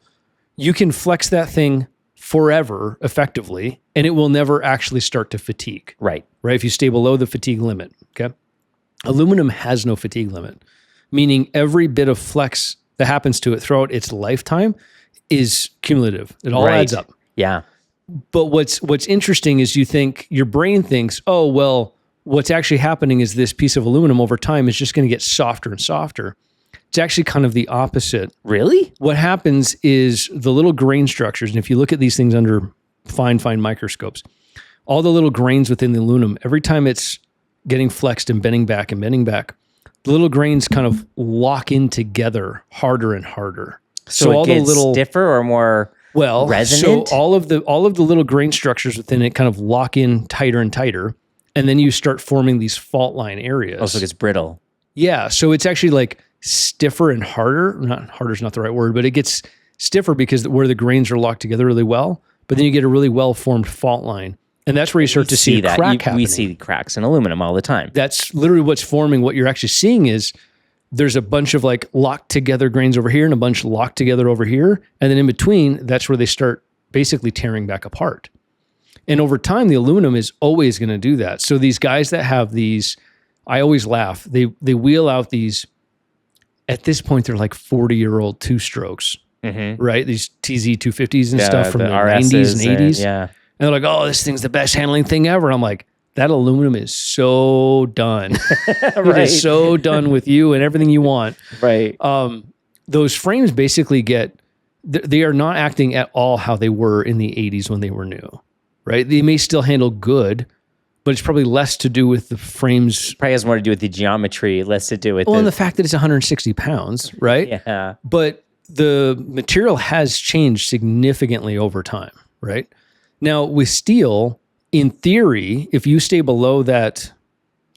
Speaker 2: you can flex that thing forever effectively, and it will never actually start to fatigue.
Speaker 1: Right.
Speaker 2: If you stay below the fatigue limit. Okay. Aluminum has no fatigue limit, meaning every bit of flex that happens to it throughout its lifetime is cumulative. It all adds up.
Speaker 1: Yeah.
Speaker 2: But what's interesting is your brain thinks, oh, well, what's actually happening is this piece of aluminum over time is just going to get softer and softer. It's actually kind of the opposite.
Speaker 1: Really?
Speaker 2: What happens is the little grain structures, and if you look at these things under fine microscopes, all the little grains within the aluminum, every time it's getting flexed and bending back, the little grains kind of lock in together harder and harder.
Speaker 1: So all the little stiffer or more resonant?
Speaker 2: So all of the little grain structures within it kind of lock in tighter and tighter, and then you start forming these fault line areas.
Speaker 1: Oh, so it gets brittle.
Speaker 2: Yeah, so it's actually like stiffer and harder. Not harder is not the right word, but it gets stiffer because where the grains are locked together really well, but then you get a really well-formed fault line. And that's where you start to see a crack happening.
Speaker 1: We see cracks in aluminum all the time.
Speaker 2: That's literally what's forming. What you're actually seeing is there's a bunch of like locked together grains over here and a bunch locked together over here. And then in between, that's where they start basically tearing back apart. And over time, the aluminum is always going to do that. So these guys that have these, I always laugh, they wheel out these, at this point, they're like 40-year-old two-strokes, right? These TZ250s and stuff from the 90s and 80s.
Speaker 1: Yeah.
Speaker 2: And they're like, oh, this thing's the best handling thing ever. And I'm like, that aluminum is so done. It is so done with you and everything you want.
Speaker 1: Right.
Speaker 2: Those frames basically they are not acting at all how they were in the 80s when they were new, right? They may still handle good, but it's probably less to do with the frames.
Speaker 1: Probably has more to do with the geometry, less to do with
Speaker 2: and the fact that it's 160 pounds, right?
Speaker 1: Yeah.
Speaker 2: But the material has changed significantly over time, right? Now, with steel, in theory, if you stay below that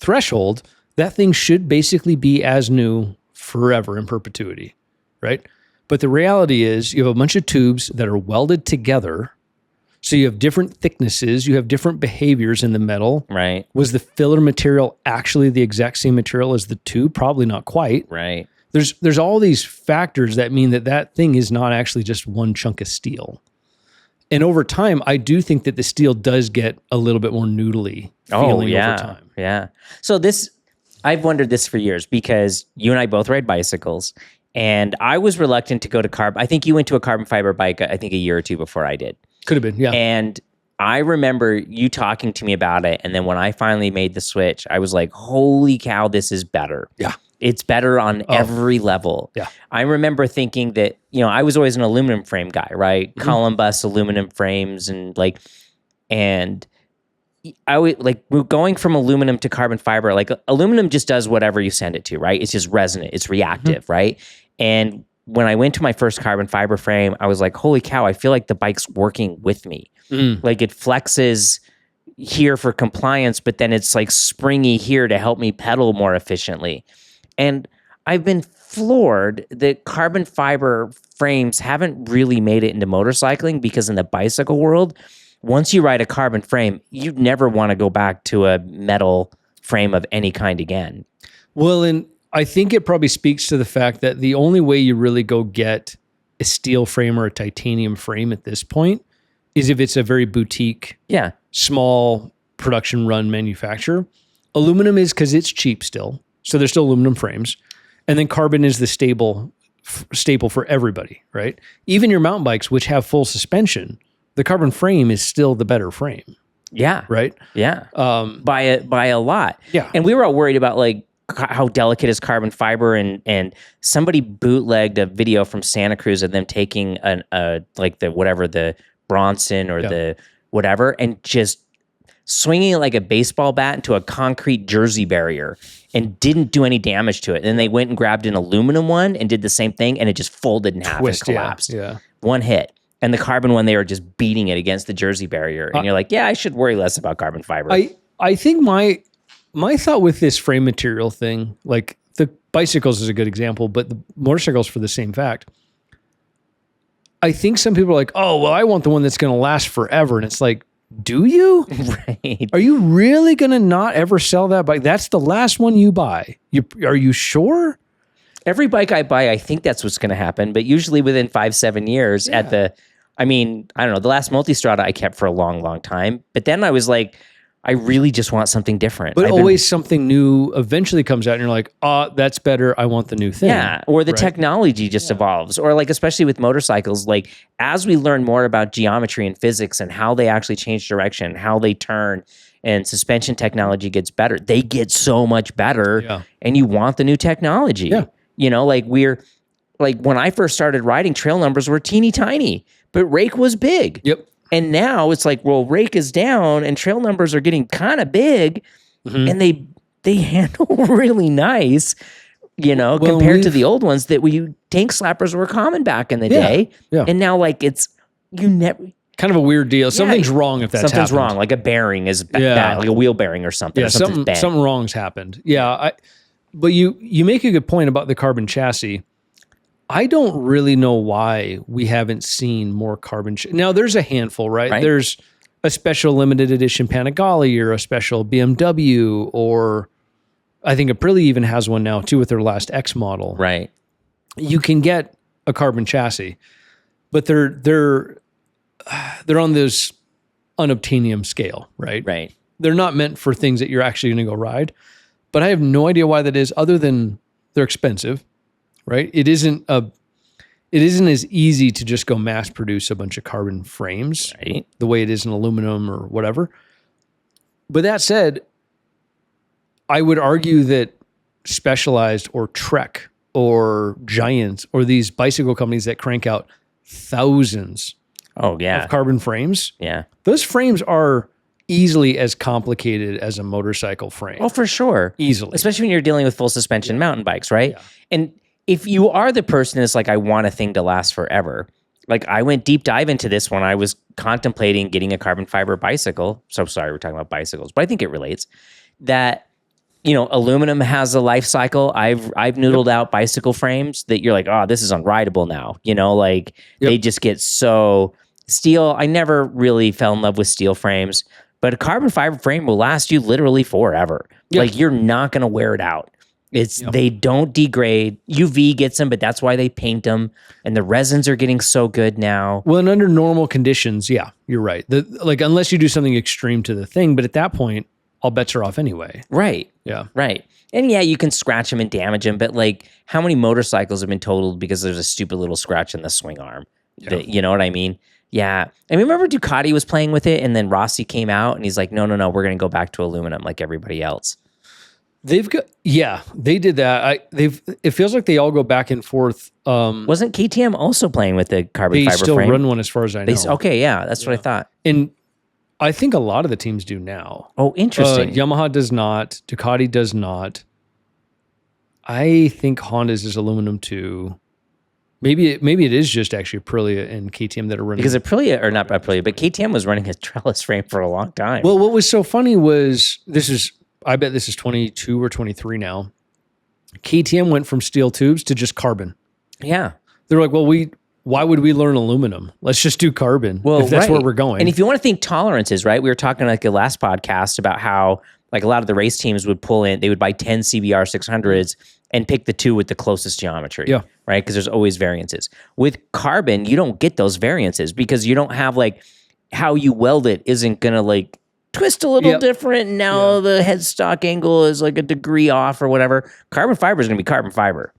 Speaker 2: threshold, that thing should basically be as new forever in perpetuity, right? But the reality is you have a bunch of tubes that are welded together. So you have different thicknesses, you have different behaviors in the metal.
Speaker 1: Right.
Speaker 2: Was the filler material actually the exact same material as the tube? Probably not quite.
Speaker 1: Right.
Speaker 2: There's all these factors that mean that thing is not actually just one chunk of steel. And over time, I do think that the steel does get a little bit more noodly feeling over time.
Speaker 1: Yeah. So this, I've wondered this for years because you and I both ride bicycles, and I was reluctant to go to carbon. I think you went to a carbon fiber bike, I think a year or two before I did.
Speaker 2: Could have been, yeah.
Speaker 1: And I remember you talking to me about it, and then when I finally made the switch, I was like, holy cow, this is better.
Speaker 2: Yeah.
Speaker 1: It's better on every level.
Speaker 2: Yeah.
Speaker 1: I remember thinking that, I was always an aluminum frame guy, right? Columbus aluminum frames and I would going from aluminum to carbon fiber, like aluminum just does whatever you send it to, right? It's just resonant, it's reactive, right? And when I went to my first carbon fiber frame, I was like, holy cow, I feel like the bike's working with me. Like it flexes here for compliance, but then it's like springy here to help me pedal more efficiently. And I've been floored that carbon fiber frames haven't really made it into motorcycling, because in the bicycle world, once you ride a carbon frame, you never want to go back to a metal frame of any kind again.
Speaker 2: Well, and I think it probably speaks to the fact that the only way you really go get a steel frame or a titanium frame at this point is if it's a very boutique, small production run manufacturer. Aluminum is because it's cheap still. So there's still aluminum frames. And then carbon is the staple for everybody, right? Even your mountain bikes, which have full suspension, the carbon frame is still the better frame.
Speaker 1: Yeah.
Speaker 2: Right?
Speaker 1: Yeah. By a lot.
Speaker 2: Yeah.
Speaker 1: And we were all worried about like how delicate is carbon fiber, and somebody bootlegged a video from Santa Cruz of them taking the Bronson or the whatever, and just swinging it like a baseball bat into a concrete jersey barrier and didn't do any damage to it. Then they went and grabbed an aluminum one and did the same thing, and it just folded in half and collapsed.
Speaker 2: Yeah.
Speaker 1: One hit. And the carbon one, they were just beating it against the jersey barrier. And you're like, yeah, I should worry less about carbon fiber.
Speaker 2: I think my thought with this frame material thing, like the bicycles is a good example, but the motorcycles for the same fact. I think some people are like, oh, well, I want the one that's going to last forever. And it's like, do you?
Speaker 1: Right.
Speaker 2: Are you really going to not ever sell that bike? That's the last one you buy. Are you sure?
Speaker 1: Every bike I buy, I think that's what's going to happen. But usually within 5-7 years I don't know, the last Multistrada I kept for a long, long time. But then I was like, I really just want something different.
Speaker 2: But something new eventually comes out and you're like, oh, that's better. I want the new thing.
Speaker 1: Yeah. Or the technology just evolves. Or like, especially with motorcycles, like as we learn more about geometry and physics and how they actually change direction, how they turn, and suspension technology gets better, they get so much better.
Speaker 2: Yeah.
Speaker 1: And you want the new technology.
Speaker 2: Yeah.
Speaker 1: When I first started riding, trail numbers were teeny tiny, but rake was big.
Speaker 2: Yep.
Speaker 1: And now it's like, well, rake is down and trail numbers are getting kind of big, and they handle really nice, compared to the old ones that tank slappers were common back in the day.
Speaker 2: Yeah.
Speaker 1: And now like
Speaker 2: kind of a weird deal. Something's wrong if that's
Speaker 1: something's
Speaker 2: happened.
Speaker 1: wrong, like a bearing is bad, like a wheel bearing or something.
Speaker 2: Yeah,
Speaker 1: or something's bad.
Speaker 2: something wrong's happened. Yeah, but you make a good point about the carbon chassis. I don't really know why we haven't seen more carbon. Now, there's a handful, right? There's a special limited edition Panigale or a special BMW, or I think Aprilia even has one now too with their last X model.
Speaker 1: Right.
Speaker 2: You can get a carbon chassis, but they're on this unobtainium scale, right?
Speaker 1: Right.
Speaker 2: They're not meant for things that you're actually going to go ride. But I have no idea why that is, other than they're expensive. Right? It isn't as easy to just go mass produce a bunch of carbon frames the way it is in aluminum or whatever. But that said, I would argue that Specialized or Trek or Giant or these bicycle companies that crank out thousands of carbon frames, those frames are easily as complicated as a motorcycle frame.
Speaker 1: Oh, for sure.
Speaker 2: Easily.
Speaker 1: Especially when you're dealing with full suspension mountain bikes, right?
Speaker 2: Yeah.
Speaker 1: And if you are the person that's like, I want a thing to last forever, like I went deep dive into this when I was contemplating getting a carbon fiber bicycle. So sorry, we're talking about bicycles, but I think it relates that, aluminum has a life cycle. I've noodled out bicycle frames that you're like, oh, this is unrideable now. They just get so steel. I never really fell in love with steel frames, but a carbon fiber frame will last you literally forever. Yep. Like you're not going to wear it out. They don't degrade. UV gets them, but that's why they paint them. And the resins are getting so good now.
Speaker 2: Well, and under normal conditions, yeah, you're right. Unless you do something extreme to the thing, but at that point, all bets are off anyway.
Speaker 1: Right.
Speaker 2: Yeah.
Speaker 1: Right. And yeah, you can scratch them and damage them, but like how many motorcycles have been totaled because there's a stupid little scratch in the swing arm?
Speaker 2: Yeah.
Speaker 1: You know what I mean? Yeah. I mean, remember Ducati was playing with it and then Rossi came out and he's like, no, we're going to go back to aluminum like everybody else.
Speaker 2: They did that. It feels like they all go back and forth.
Speaker 1: Wasn't KTM also playing with the carbon fiber frame?
Speaker 2: They still run one as far as I know.
Speaker 1: Okay, yeah, that's what I thought.
Speaker 2: And I think a lot of the teams do now.
Speaker 1: Oh, interesting.
Speaker 2: Yamaha does not. Ducati does not. I think Honda's is aluminum too. Maybe it is just actually Aprilia and KTM that are running.
Speaker 1: Because Aprilia, or not Aprilia, but KTM was running a trellis frame for a long time.
Speaker 2: Well, what was so funny was I bet this is 22 or 23 now. KTM went from steel tubes to just carbon.
Speaker 1: Yeah.
Speaker 2: They're like, well, why would we learn aluminum? Let's just do carbon.
Speaker 1: Well,
Speaker 2: if that's where we're going.
Speaker 1: And if you want to think tolerances, right? We were talking like the last podcast about how like a lot of the race teams would pull in, they would buy 10 CBR 600s and pick the two with the closest geometry.
Speaker 2: Yeah.
Speaker 1: Right? Because there's always variances. With carbon, you don't get those variances because you don't have like how you weld it isn't going to like twist a little different. Now the headstock angle is like a degree off or whatever. Carbon fiber is going to be carbon fiber.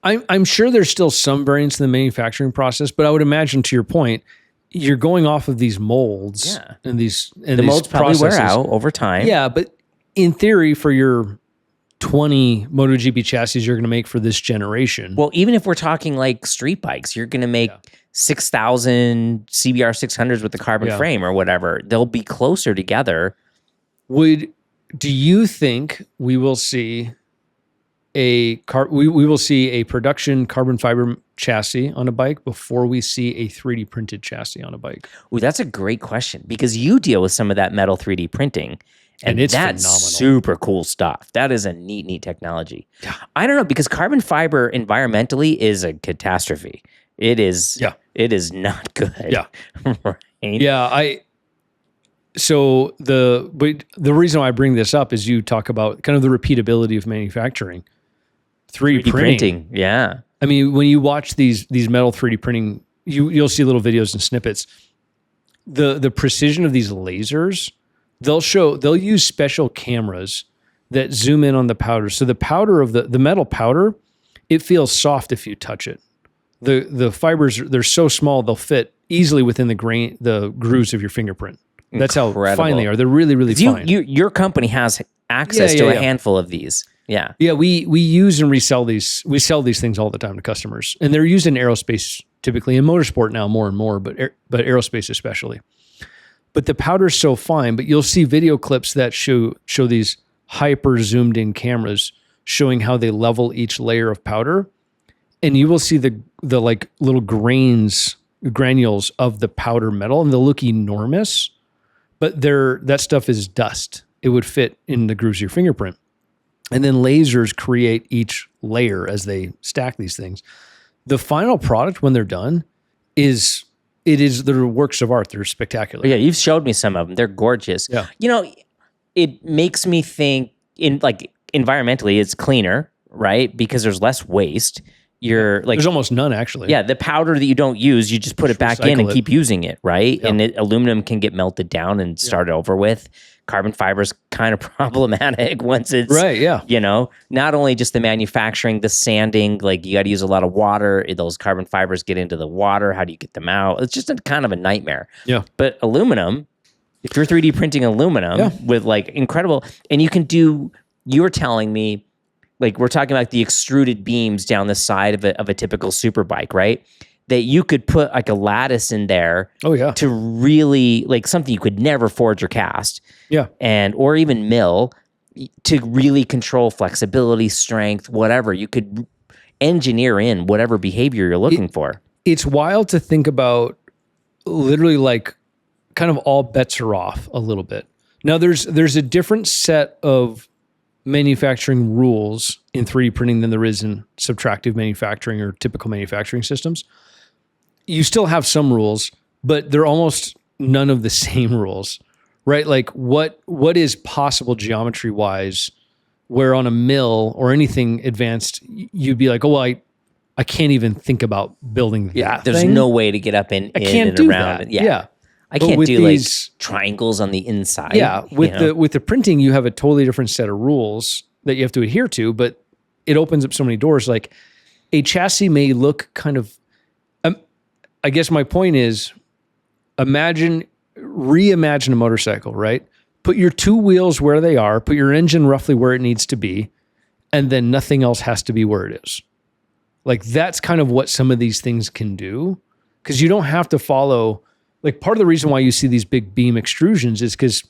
Speaker 2: I'm sure there's still some variance in the manufacturing process, but I would imagine, to your point, you're going off of these molds and the
Speaker 1: molds probably wear out over time.
Speaker 2: Yeah, but in theory, for your 20 MotoGP chassis you're going to make for this generation.
Speaker 1: Well, even if we're talking like street bikes, you're going to make 6,000 CBR 600s with the carbon frame or whatever. They'll be closer together.
Speaker 2: Do you think we will see we will see a production carbon fiber chassis on a bike before we see a 3D printed chassis on a bike?
Speaker 1: Ooh, that's a great question because you deal with some of that metal 3D printing. And that's phenomenal. Super cool stuff. That is a neat technology. Yeah. I don't know, because carbon fiber environmentally is a catastrophe. It is not good.
Speaker 2: Yeah.
Speaker 1: Right?
Speaker 2: Yeah. So the reason why I bring this up is you talk about kind of the repeatability of manufacturing. 3D printing.
Speaker 1: Yeah.
Speaker 2: I mean, when you watch these metal 3D printing, you'll see little videos and snippets. The precision of these lasers, they'll use special cameras that zoom in on the powder. So the powder of the metal powder, it feels soft if you touch it. The fibers, they're so small, they'll fit easily within the grooves of your fingerprint. That's
Speaker 1: Incredible.
Speaker 2: How fine they are. They're really, really fine.
Speaker 1: Your company has access to a handful of these. Yeah.
Speaker 2: Yeah, we use and resell these. We sell these things all the time to customers. And they're used in aerospace, typically in motorsport now more and more, but aerospace especially. But the powder's so fine, but you'll see video clips that show these hyper zoomed in cameras showing how they level each layer of powder. And you will see the like little granules of the powder metal, and they'll look enormous, but that stuff is dust. It would fit in the grooves of your fingerprint. And then lasers create each layer as they stack these things. The final product, when they're done, they're works of art. They're spectacular.
Speaker 1: Yeah, you've showed me some of them. They're gorgeous.
Speaker 2: Yeah.
Speaker 1: You know, it makes me think environmentally it's cleaner, right? Because there's less waste.
Speaker 2: There's almost none actually.
Speaker 1: Yeah, the powder that you don't use, you just put it back in and keep using it, right? Yeah. And aluminum can get melted down and start over with. Carbon fiber is kind of problematic once it's
Speaker 2: right. Yeah,
Speaker 1: not only just the manufacturing, the sanding, like you got to use a lot of water. Those carbon fibers get into the water. How do you get them out? It's just kind of a nightmare.
Speaker 2: Yeah.
Speaker 1: But aluminum, if you're 3D printing aluminum with like incredible, and you're telling me, like we're talking about the extruded beams down the side of a typical super bike, right? That you could put like a lattice in there to really, like something you could never forge or cast.
Speaker 2: Yeah.
Speaker 1: Or even mill to really control flexibility, strength, whatever. You could engineer in whatever behavior you're looking for.
Speaker 2: It's wild to think about, literally like kind of all bets are off a little bit. Now there's a different set of manufacturing rules in 3D printing than there is in subtractive manufacturing or typical manufacturing systems. You still have some rules, but they're almost none of the same rules, right? Like what is possible geometry wise, where on a mill or anything advanced, you'd be like, oh, well, I can't even think about building that
Speaker 1: there's
Speaker 2: thing.
Speaker 1: no way to get up in
Speaker 2: I can't
Speaker 1: and
Speaker 2: do
Speaker 1: around.
Speaker 2: That. Yeah.
Speaker 1: I
Speaker 2: But
Speaker 1: can't
Speaker 2: with
Speaker 1: do
Speaker 2: these-
Speaker 1: like triangles on the inside.
Speaker 2: Yeah, with
Speaker 1: you know?
Speaker 2: the printing, you have a totally different set of rules that you have to adhere to, but it opens up so many doors. Like a chassis may look kind of, I guess my point is, reimagine a motorcycle, right? Put your two wheels where they are, put your engine roughly where it needs to be, and then nothing else has to be where it is. Like that's kind of what some of these things can do, because you don't have to follow. Like part of the reason why you see these big beam extrusions is because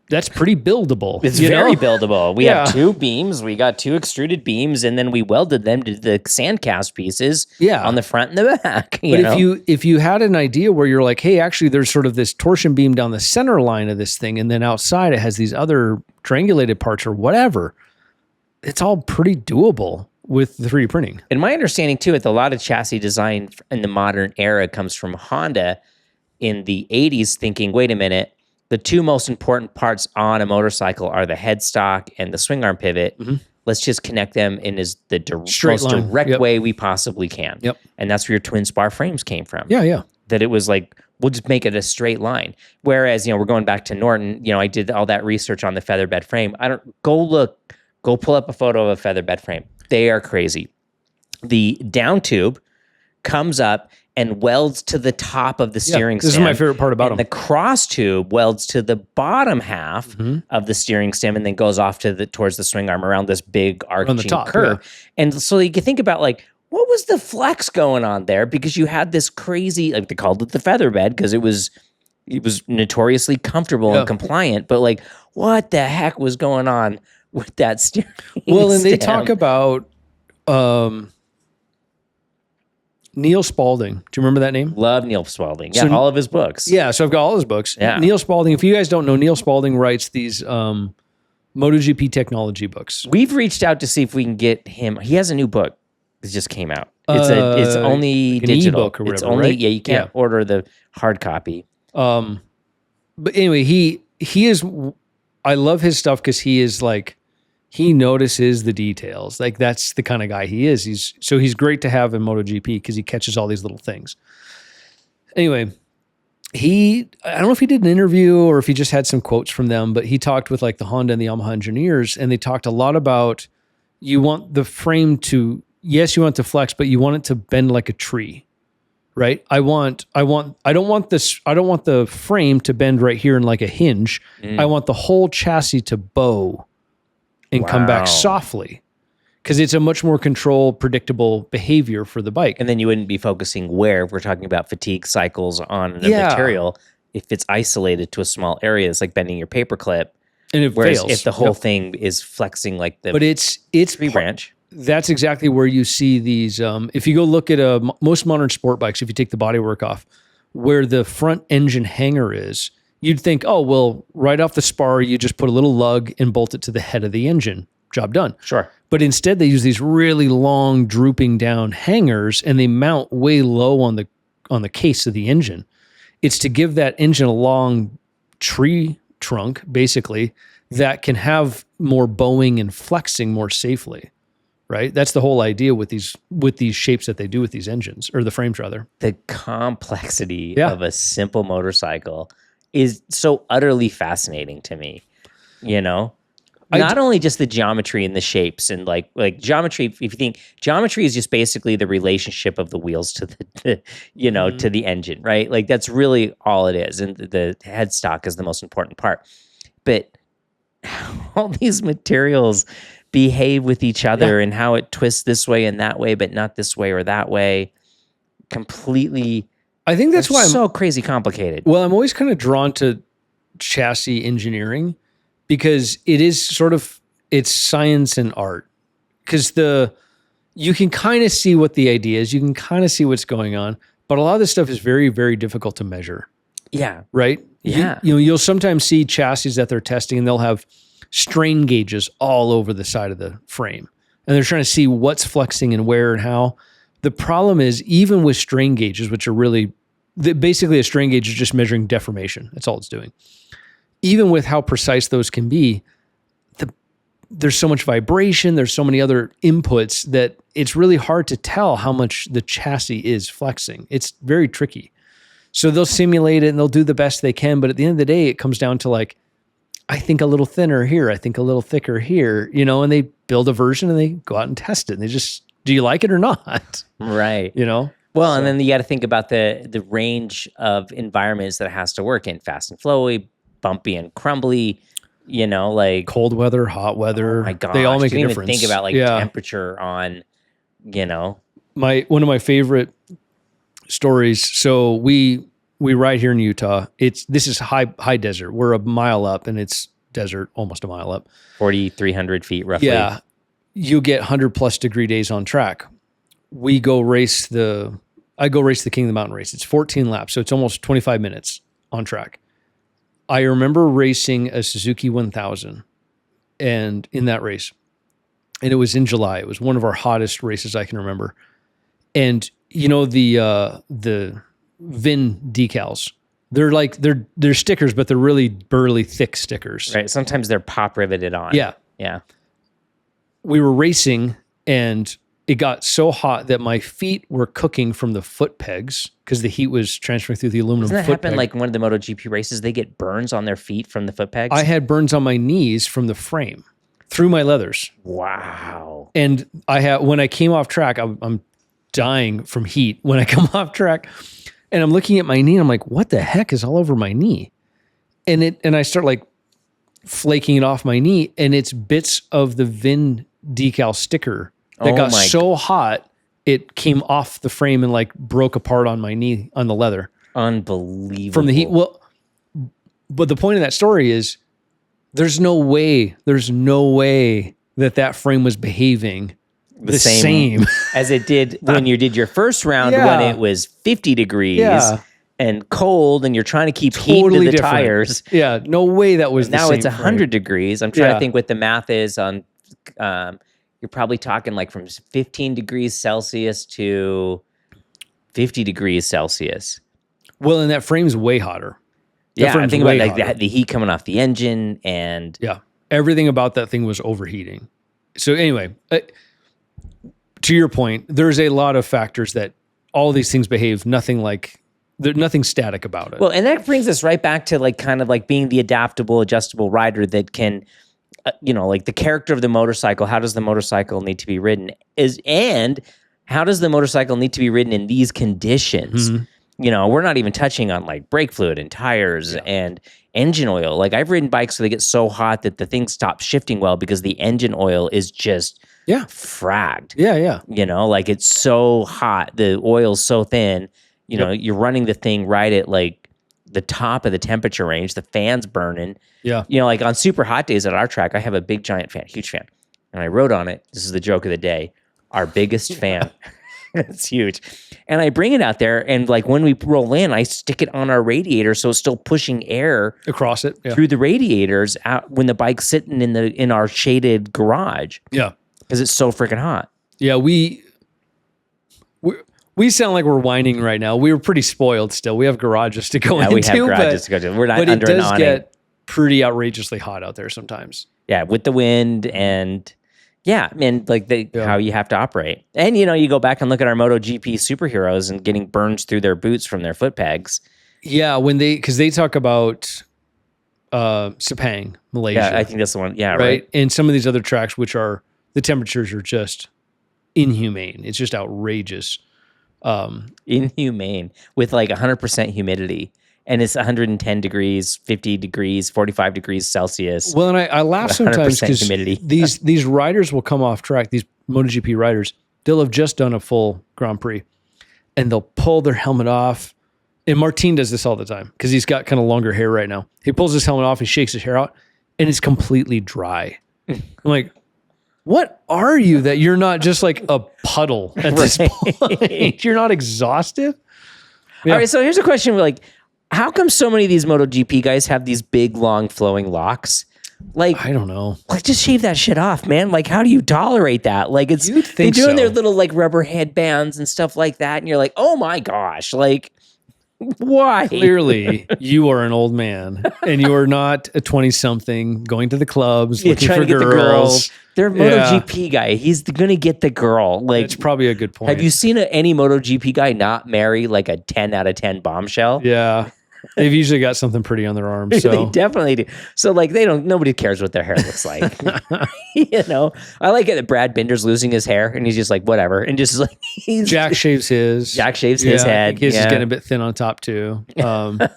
Speaker 2: that's pretty buildable.
Speaker 1: It's
Speaker 2: you
Speaker 1: very
Speaker 2: know?
Speaker 1: buildable. We
Speaker 2: Yeah.
Speaker 1: have two beams. We got two extruded beams, and then we welded them to the sand cast pieces
Speaker 2: Yeah.
Speaker 1: on the front and the back. You
Speaker 2: But
Speaker 1: know?
Speaker 2: if you had an idea where you're like, hey, actually, there's sort of this torsion beam down the center line of this thing, and then outside it has these other triangulated parts or whatever, it's all pretty doable with the 3D printing.
Speaker 1: And my understanding too, a lot of chassis design in the modern era comes from Honda in the 80s thinking, wait a minute, the two most important parts on a motorcycle are the headstock and the swing arm pivot. Let's just connect them in as the
Speaker 2: Straight
Speaker 1: most
Speaker 2: line.
Speaker 1: direct
Speaker 2: Yep.
Speaker 1: way we possibly can.
Speaker 2: Yep.
Speaker 1: And that's where your twin spar frames came from.
Speaker 2: Yeah.
Speaker 1: That it was like, we'll just make it a straight line. Whereas, we're going back to Norton, I did all that research on the featherbed frame. Go pull up a photo of a featherbed frame. They are crazy. The down tube comes up and welds to the top of the steering stem.
Speaker 2: This is my favorite part about
Speaker 1: and
Speaker 2: them.
Speaker 1: the cross tube welds to the bottom half of the steering stem and then goes off towards the swing arm around this big arching
Speaker 2: top,
Speaker 1: curve. And so you can think about like, what was the flex going on there? Because you had this crazy, like they called it the featherbed because it was notoriously comfortable and compliant. But like, what the heck was going on with that steering
Speaker 2: Well, and they
Speaker 1: stem?
Speaker 2: talk about Neil Spaulding. Do you remember that name?
Speaker 1: Love Neil Spaulding. Yeah,
Speaker 2: So-
Speaker 1: all of his books.
Speaker 2: Yeah, so I've got all his books.
Speaker 1: Yeah.
Speaker 2: Neil Spaulding, if you guys don't know, Neil Spaulding writes these MotoGP technology books.
Speaker 1: We've reached out to see if we can get him. He has a new book that just came out. It's only
Speaker 2: like an
Speaker 1: digital.
Speaker 2: ebook or
Speaker 1: It's
Speaker 2: whatever,
Speaker 1: only
Speaker 2: right?
Speaker 1: you can't order the hard copy.
Speaker 2: But anyway, he is, I love his stuff because he is like, he notices the details. Like that's the kind of guy he is. He's great to have in MotoGP because he catches all these little things. Anyway, I don't know if he did an interview or if he just had some quotes from them, but he talked with like the Honda and the Yamaha engineers, and they talked a lot about you want the frame to, yes, you want it to flex, but you want it to bend like a tree, right? I don't want the frame to bend right here in like a hinge. I want the whole chassis to bow and come back
Speaker 1: Wow.
Speaker 2: softly because it's a much more controlled, predictable behavior for the bike.
Speaker 1: And then you wouldn't be focusing where if we're talking about fatigue cycles on the
Speaker 2: Yeah.
Speaker 1: material. If it's isolated to a small area, it's like bending your paper clip.
Speaker 2: And it
Speaker 1: Whereas
Speaker 2: fails.
Speaker 1: if the whole thing is flexing like the
Speaker 2: But it's
Speaker 1: tree branch.
Speaker 2: that's exactly where you see these. If you go look at most modern sport bikes, if you take the bodywork off, where the front engine hanger is, you'd think, oh, well, right off the spar, you just put a little lug and bolt it to the head of the engine. Job done.
Speaker 1: Sure.
Speaker 2: But instead, they use these really long, drooping down hangers, and they mount way low on the case of the engine. It's to give that engine a long tree trunk, basically, that can have more bowing and flexing more safely. Right? That's the whole idea with these shapes that they do with these engines, or the frames rather.
Speaker 1: The complexity
Speaker 2: Yeah.
Speaker 1: of a simple motorcycle is so utterly fascinating to me. Not only just the geometry and the shapes and like geometry. If you think geometry is just basically the relationship of the wheels to to the engine, right? Like that's really all it is, and the headstock is the most important part. But all these materials behave with each other and how it twists this way and that way, but not this way or that way. Completely.
Speaker 2: I think that's why
Speaker 1: so crazy complicated.
Speaker 2: Well, I'm always kind of drawn to chassis engineering because it is sort of, it's science and art. Because you can kind of see what the idea is, you can kind of see what's going on, but a lot of this stuff is very, very difficult to measure.
Speaker 1: Yeah.
Speaker 2: Right?
Speaker 1: Yeah.
Speaker 2: You'll sometimes see chassis that they're testing and they'll have strain gauges all over the side of the frame. And they're trying to see what's flexing and where and how. The problem is, even with strain gauges, which are really, basically a strain gauge is just measuring deformation. That's all it's doing. Even with how precise those can be, there's so much vibration, there's so many other inputs that it's really hard to tell how much the chassis is flexing. It's very tricky. So they'll simulate it and they'll do the best they can. But at the end of the day, it comes down to like, I think a little thinner here. I think a little thicker here, you know, and they build a version and they go out and test it. And they just, do you like it or not?
Speaker 1: Right.
Speaker 2: You know?
Speaker 1: Well, and then you got to think about the range of environments that it has to work in. Fast and flowy, bumpy and crumbly, you know, like
Speaker 2: cold weather, hot weather.
Speaker 1: Oh my gosh,
Speaker 2: they all make a
Speaker 1: even
Speaker 2: difference.
Speaker 1: Think about like temperature on, you know.
Speaker 2: One of my favorite stories. So we ride here in Utah. This is high desert. We're a mile up and it's desert, almost a mile up.
Speaker 1: 4,300 feet roughly.
Speaker 2: Yeah. You get 100+ degree days on track. I go race the King of the Mountain race. It's 14 laps. So it's almost 25 minutes on track. I remember racing a Suzuki 1000 and in that race, and it was in July. It was one of our hottest races I can remember. And you know, the VIN decals, they're stickers, but they're really burly, thick stickers.
Speaker 1: Right. Sometimes they're pop riveted on.
Speaker 2: Yeah.
Speaker 1: Yeah.
Speaker 2: We were racing and it got so hot that my feet were cooking from the foot pegs because the heat was transferring through the aluminum
Speaker 1: Doesn't that
Speaker 2: foot
Speaker 1: happen
Speaker 2: peg.
Speaker 1: like one of the MotoGP races? They get burns on their feet from the foot pegs?
Speaker 2: I had burns on my knees from the frame through my leathers.
Speaker 1: Wow.
Speaker 2: And when I came off track, I'm dying from heat when I come off track. And I'm looking at my knee and I'm like, what the heck is all over my knee? And I start like flaking it off my knee, and it's bits of the VIN decal sticker that got so hot it came off the frame and like broke apart on my knee on the leather.
Speaker 1: Unbelievable.
Speaker 2: From the heat. Well, but the point of that story is there's no way that frame was behaving the same
Speaker 1: as it did when you did your first round when it was 50 degrees and cold and you're trying to keep heat to the tires.
Speaker 2: Yeah, no way that was
Speaker 1: now
Speaker 2: the same
Speaker 1: it's 100
Speaker 2: frame.
Speaker 1: degrees. I'm trying to think what the math is on you're probably talking like from 15 degrees Celsius to 50 degrees Celsius.
Speaker 2: Well, and that frame's way hotter.
Speaker 1: I think about like the heat coming off the engine and
Speaker 2: everything about that thing was overheating. So anyway, to your point, there's a lot of factors that all these things behave there's nothing static about it.
Speaker 1: Well, and that brings us right back to like kind of like being the adaptable, adjustable rider that can, you know, like the character of the motorcycle. How does the motorcycle need to be ridden? And how does the motorcycle need to be ridden in these conditions? Mm-hmm. You know, we're not even touching on like brake fluid and tires and engine oil. Like I've ridden bikes so they get so hot that the thing stops shifting well because the engine oil is just fragged.
Speaker 2: Yeah.
Speaker 1: You know, like it's so hot. The oil's so thin. You know, you're running the thing right at like the top of the temperature range. The fan's burning.
Speaker 2: Yeah.
Speaker 1: You know, like on super hot days at our track, I have a big giant fan, huge fan. And I wrote on it, this is the joke of the day, our biggest fan. It's huge. And I bring it out there and like when we roll in, I stick it on our radiator so it's still pushing air
Speaker 2: across it
Speaker 1: through the radiators out when the bike's sitting in our shaded garage.
Speaker 2: Yeah.
Speaker 1: Because it's so freaking hot.
Speaker 2: Yeah, we sound like we're whining right now. We were pretty spoiled still. We have garages to go into.
Speaker 1: We have garages to go to. We're not under an awning.
Speaker 2: But it does get pretty outrageously hot out there sometimes.
Speaker 1: Yeah, with the wind and like how you have to operate. And, you know, you go back and look at our MotoGP superheroes and getting burns through their boots from their foot pegs.
Speaker 2: Yeah, because they talk about Sepang, Malaysia.
Speaker 1: Yeah, I think that's the one. Yeah,
Speaker 2: right. And some of these other tracks, which are, the temperatures are just inhumane. It's just outrageous.
Speaker 1: Inhumane with like 100% humidity, and it's 110 degrees, 50 degrees, 45 degrees Celsius.
Speaker 2: Well, and I laugh sometimes because
Speaker 1: humidity.
Speaker 2: these riders will come off track, these MotoGP riders, they'll have just done a full Grand Prix and they'll pull their helmet off. And Martin does this all the time because he's got kind of longer hair right now. He pulls his helmet off and shakes his hair out and it's completely dry. I'm like, what are you that you're not just like a puddle at this point? You're not exhausted? Yeah.
Speaker 1: All right, so here's a question. Like, how come so many of these MotoGP guys have these big, long, flowing locks? Like,
Speaker 2: I don't know.
Speaker 1: Like, just shave that shit off, man. Like, how do you tolerate that? Like, they're doing their little like rubber headbands and stuff like that, and you're like, oh my gosh, like, Why?
Speaker 2: Clearly, you are an old man, and you are not a 20-something going to the clubs looking
Speaker 1: trying
Speaker 2: for
Speaker 1: to get the
Speaker 2: girls.
Speaker 1: They're a MotoGP guy. He's going to get the girl. Like,
Speaker 2: it's probably a good point.
Speaker 1: have you seen any MotoGP guy not marry like a 10 out of 10 bombshell?
Speaker 2: Yeah. They've usually got something pretty on their arms. So
Speaker 1: They definitely do. So like nobody cares what their hair looks like. You know, I like it that Brad Binder's losing his hair and he's just like, whatever. And just like,
Speaker 2: Jack shaves his.
Speaker 1: Jack shaves his head.
Speaker 2: I think his is getting a bit thin on top too.
Speaker 1: But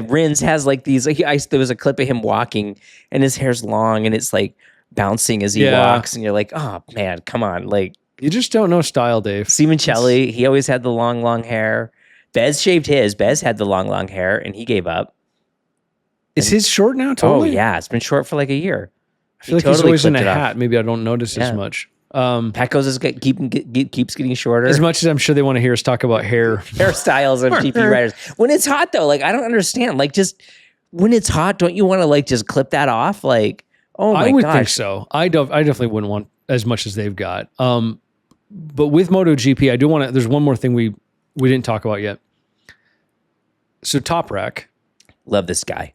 Speaker 1: Rins has like these, there was a clip of him walking and his hair's long and it's like bouncing as he walks. And you're like, oh man, come on. Like,
Speaker 2: you just don't know style, Dave.
Speaker 1: Simoncelli, he always had the long hair. Bez shaved his. Bez had the long hair, and he gave up.
Speaker 2: Is his short now? Totally?
Speaker 1: Oh, yeah. It's been short for like a year.
Speaker 2: I feel like he's always in a hat. Maybe I don't notice as much.
Speaker 1: Pecco's keeps getting shorter.
Speaker 2: As much as I'm sure they want to hear us talk about
Speaker 1: hairstyles of GP riders. When it's hot, though, like, I don't understand. Like, just when it's hot, don't you want to, like, just clip that off? Like, oh, my gosh.
Speaker 2: I would think so. I definitely wouldn't want as much as they've got. But with MotoGP, I do want to, there's one more thing we didn't talk about yet. So Toprak.
Speaker 1: Love this guy.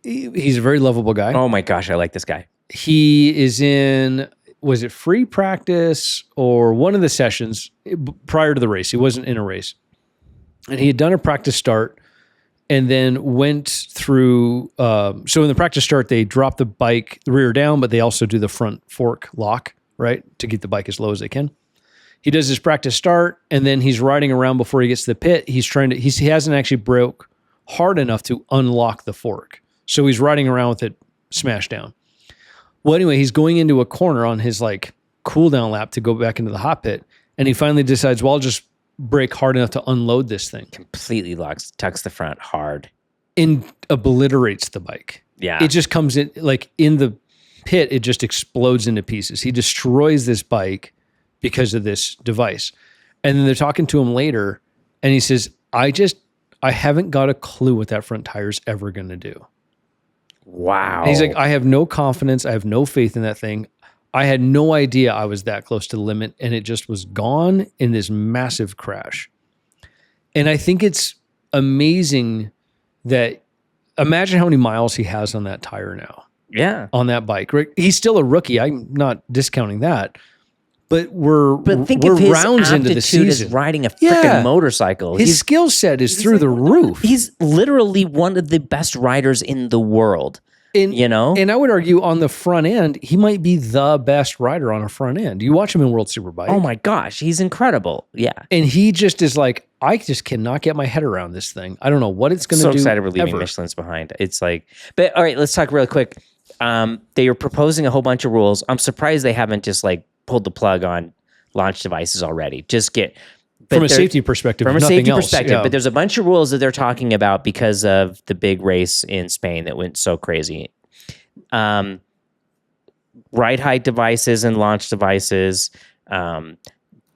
Speaker 2: He's a very lovable guy.
Speaker 1: Oh my gosh, I like this guy.
Speaker 2: He is in, was it free practice or one of the sessions prior to the race? He wasn't in a race. And he had done a practice start and then went through, so in the practice start, they drop the bike the rear down, but they also do the front fork lock, right? To get the bike as low as they can. He does his practice start, and then he's riding around before he gets to the pit. He hasn't actually broke hard enough to unlock the fork. So he's riding around with it smashed down. Well, anyway, he's going into a corner on his like cool down lap to go back into the hot pit. And he finally decides, well, I'll just brake hard enough to unload this thing.
Speaker 1: Completely tucks the front hard.
Speaker 2: And obliterates the bike.
Speaker 1: Yeah.
Speaker 2: It just comes in, like in the pit, it just explodes into pieces. He destroys this bike because of this device. And then they're talking to him later, and he says, I haven't got a clue what that front tire's ever going to do.
Speaker 1: Wow.
Speaker 2: And he's like, I have no confidence. I have no faith in that thing. I had no idea I was that close to the limit, and it just was gone in this massive crash. And I think it's amazing that, imagine how many miles he has on that tire now.
Speaker 1: Yeah.
Speaker 2: On that bike. Right? He's still a rookie. I'm not discounting that. But we're rounds into the season.
Speaker 1: As riding a freaking motorcycle.
Speaker 2: His skill set is through the roof.
Speaker 1: He's literally one of the best riders in the world. You know?
Speaker 2: And I would argue on the front end, he might be the best rider on a front end. You watch him in World Superbike.
Speaker 1: Oh my gosh, he's incredible. Yeah.
Speaker 2: And he just is like, I just cannot get my head around this thing. I don't know what it's going to do.
Speaker 1: So excited we're leaving Michelin's behind. It's like, but all right, let's talk real quick. They are proposing a whole bunch of rules. I'm surprised they haven't just like pulled the plug on launch devices already.
Speaker 2: From a safety perspective,
Speaker 1: yeah. But there's a bunch of rules that they're talking about because of the big race in Spain that went so crazy. Ride height devices and launch devices,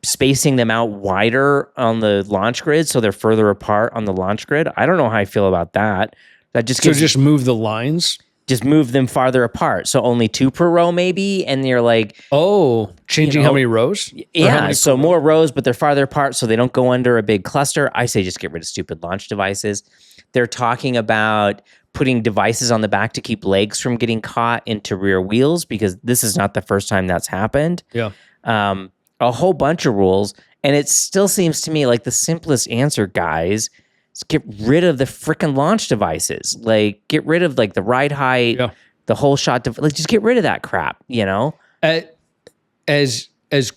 Speaker 1: spacing them out wider on the launch grid so they're further apart on the launch grid. I don't know how I feel about that.
Speaker 2: Just move the lines.
Speaker 1: Just move them farther apart. So only 2 per row maybe. And you're like,
Speaker 2: changing how many rows?
Speaker 1: Yeah. So more rows, but they're farther apart so they don't go under a big cluster. I say just get rid of stupid launch devices. They're talking about putting devices on the back to keep legs from getting caught into rear wheels because this is not the first time that's happened.
Speaker 2: Yeah.
Speaker 1: A whole bunch of rules. And it still seems to me like the simplest answer, guys, get rid of the freaking launch devices. Like, get rid of like the ride height, the whole shot. Like, just get rid of that crap. You know,
Speaker 2: as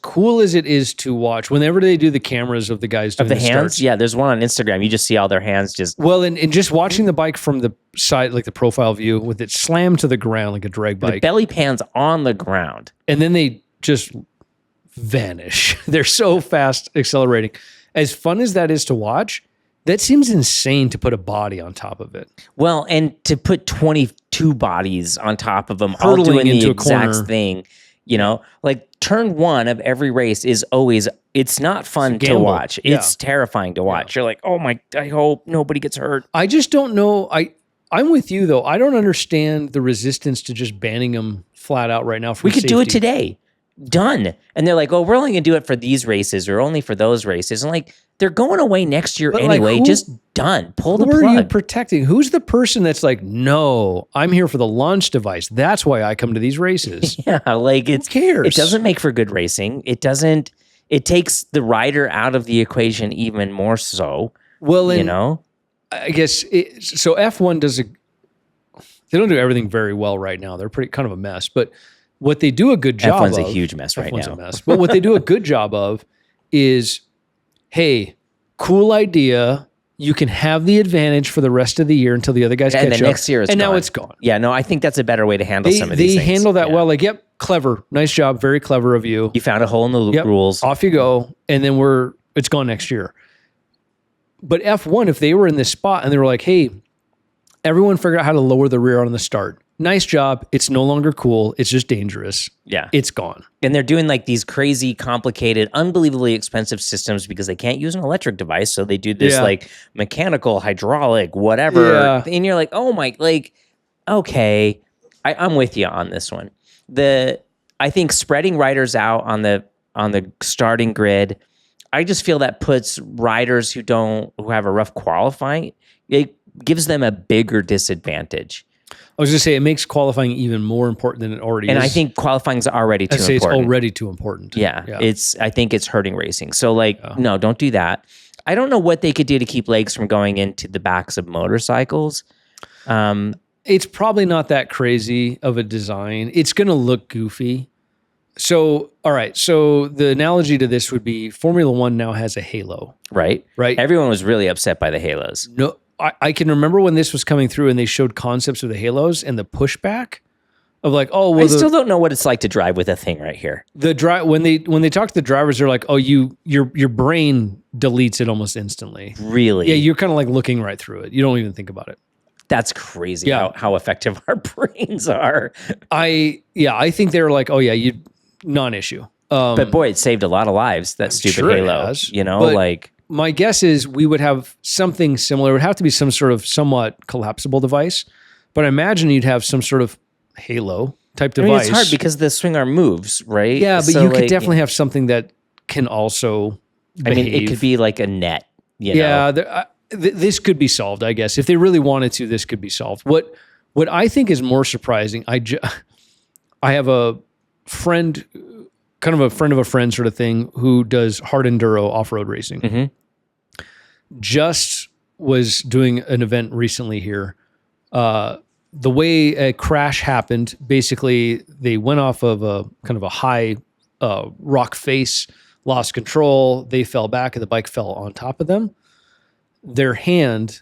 Speaker 2: cool as it is to watch, whenever they do the cameras of the guys doing
Speaker 1: the hands.
Speaker 2: starts,
Speaker 1: yeah, there's one on Instagram. You just see all their hands just.
Speaker 2: Well, and just watching the bike from the side, like the profile view, with it slammed to the ground like a drag bike.
Speaker 1: The belly pans on the ground,
Speaker 2: and then they just vanish. They're so fast accelerating. As fun as that is to watch. That seems insane to put a body on top of it. Well,
Speaker 1: and to put 22 bodies on top of them, all doing the exact thing, you know, like turn 1 of every race is always, it's not fun to watch. It's terrifying to watch. You're like, oh my, I hope nobody gets hurt.
Speaker 2: I just don't know. I'm with you though. I don't understand the resistance to just banning them flat out right now.
Speaker 1: We could do it today. done. And they're like, oh, we're only going to do it for these races or only for those races. And like, they're going away next year anyway. Just done. Pull the plug.
Speaker 2: Who are you protecting? Who's the person that's like, no, I'm here for the launch device. That's why I come to these races.
Speaker 1: Yeah, like
Speaker 2: who cares?
Speaker 1: It doesn't make for good racing. It doesn't. It takes the rider out of the equation even more so.
Speaker 2: Well,
Speaker 1: you know,
Speaker 2: I guess so. F1 they don't do everything very well right now. They're pretty kind of a mess. But what they do a good job
Speaker 1: F1's
Speaker 2: of,
Speaker 1: a huge mess right
Speaker 2: F1's
Speaker 1: now.
Speaker 2: A mess. But what they do a good job of is, hey, cool idea. You can have the advantage for the rest of the year until the other guys catch up.
Speaker 1: And then next year is
Speaker 2: and
Speaker 1: gone.
Speaker 2: now it's gone.
Speaker 1: Yeah, no, I think that's a better way to handle some of these things.
Speaker 2: They handle that well. Like, yep, clever. Nice job. Very clever of you.
Speaker 1: You found a hole in the rules.
Speaker 2: Off you go. And then it's gone next year. But F1, if they were in this spot and they were like, hey, everyone figured out how to lower the rear on the start. Nice job. It's no longer cool. It's just dangerous.
Speaker 1: Yeah.
Speaker 2: It's gone.
Speaker 1: And they're doing like these crazy, complicated, unbelievably expensive systems because they can't use an electric device. So they do this like mechanical, hydraulic, whatever. Yeah. And you're like, oh my, like, okay, I'm with you on this one. I think spreading riders out on the starting grid, I just feel that puts riders who have a rough qualifying, it gives them a bigger disadvantage.
Speaker 2: I was going to say, it makes qualifying even more important than it already is.
Speaker 1: And I think qualifying's already too important.
Speaker 2: It's already too important.
Speaker 1: Yeah. I think it's hurting racing. So like, no, don't do that. I don't know what they could do to keep legs from going into the backs of motorcycles.
Speaker 2: It's probably not that crazy of a design. It's going to look goofy. So, all right. So the analogy to this would be Formula One now has a halo.
Speaker 1: Right. Everyone was really upset by the halos.
Speaker 2: No, I can remember when this was coming through and they showed concepts of the halos and the pushback of like, oh, well,
Speaker 1: I still don't know what it's like to drive with a thing right here.
Speaker 2: When they talk to the drivers, they're like, oh, your brain deletes it almost instantly.
Speaker 1: Really?
Speaker 2: Yeah, you're kind of like looking right through it. You don't even think about it.
Speaker 1: That's crazy how effective our brains are.
Speaker 2: I think they're like, oh yeah, non-issue.
Speaker 1: But boy, it saved a lot of lives, that stupid halo.
Speaker 2: But my guess is we would have something similar. It would have to be some sort of somewhat collapsible device. But I imagine you'd have some sort of halo type device.
Speaker 1: It's hard because the swing arm moves, right?
Speaker 2: Yeah, but you could definitely have something that can also behave.
Speaker 1: It could be like a net. You know?
Speaker 2: This could be solved, I guess. If they really wanted to, this could be solved. What I think is more surprising, I have a friend, kind of a friend of a friend sort of thing, who does hard enduro off-road racing. Mm-hmm. Just was doing an event recently here. The way a crash happened, basically they went off of a kind of a high rock face, lost control. They fell back and the bike fell on top of them. Their hand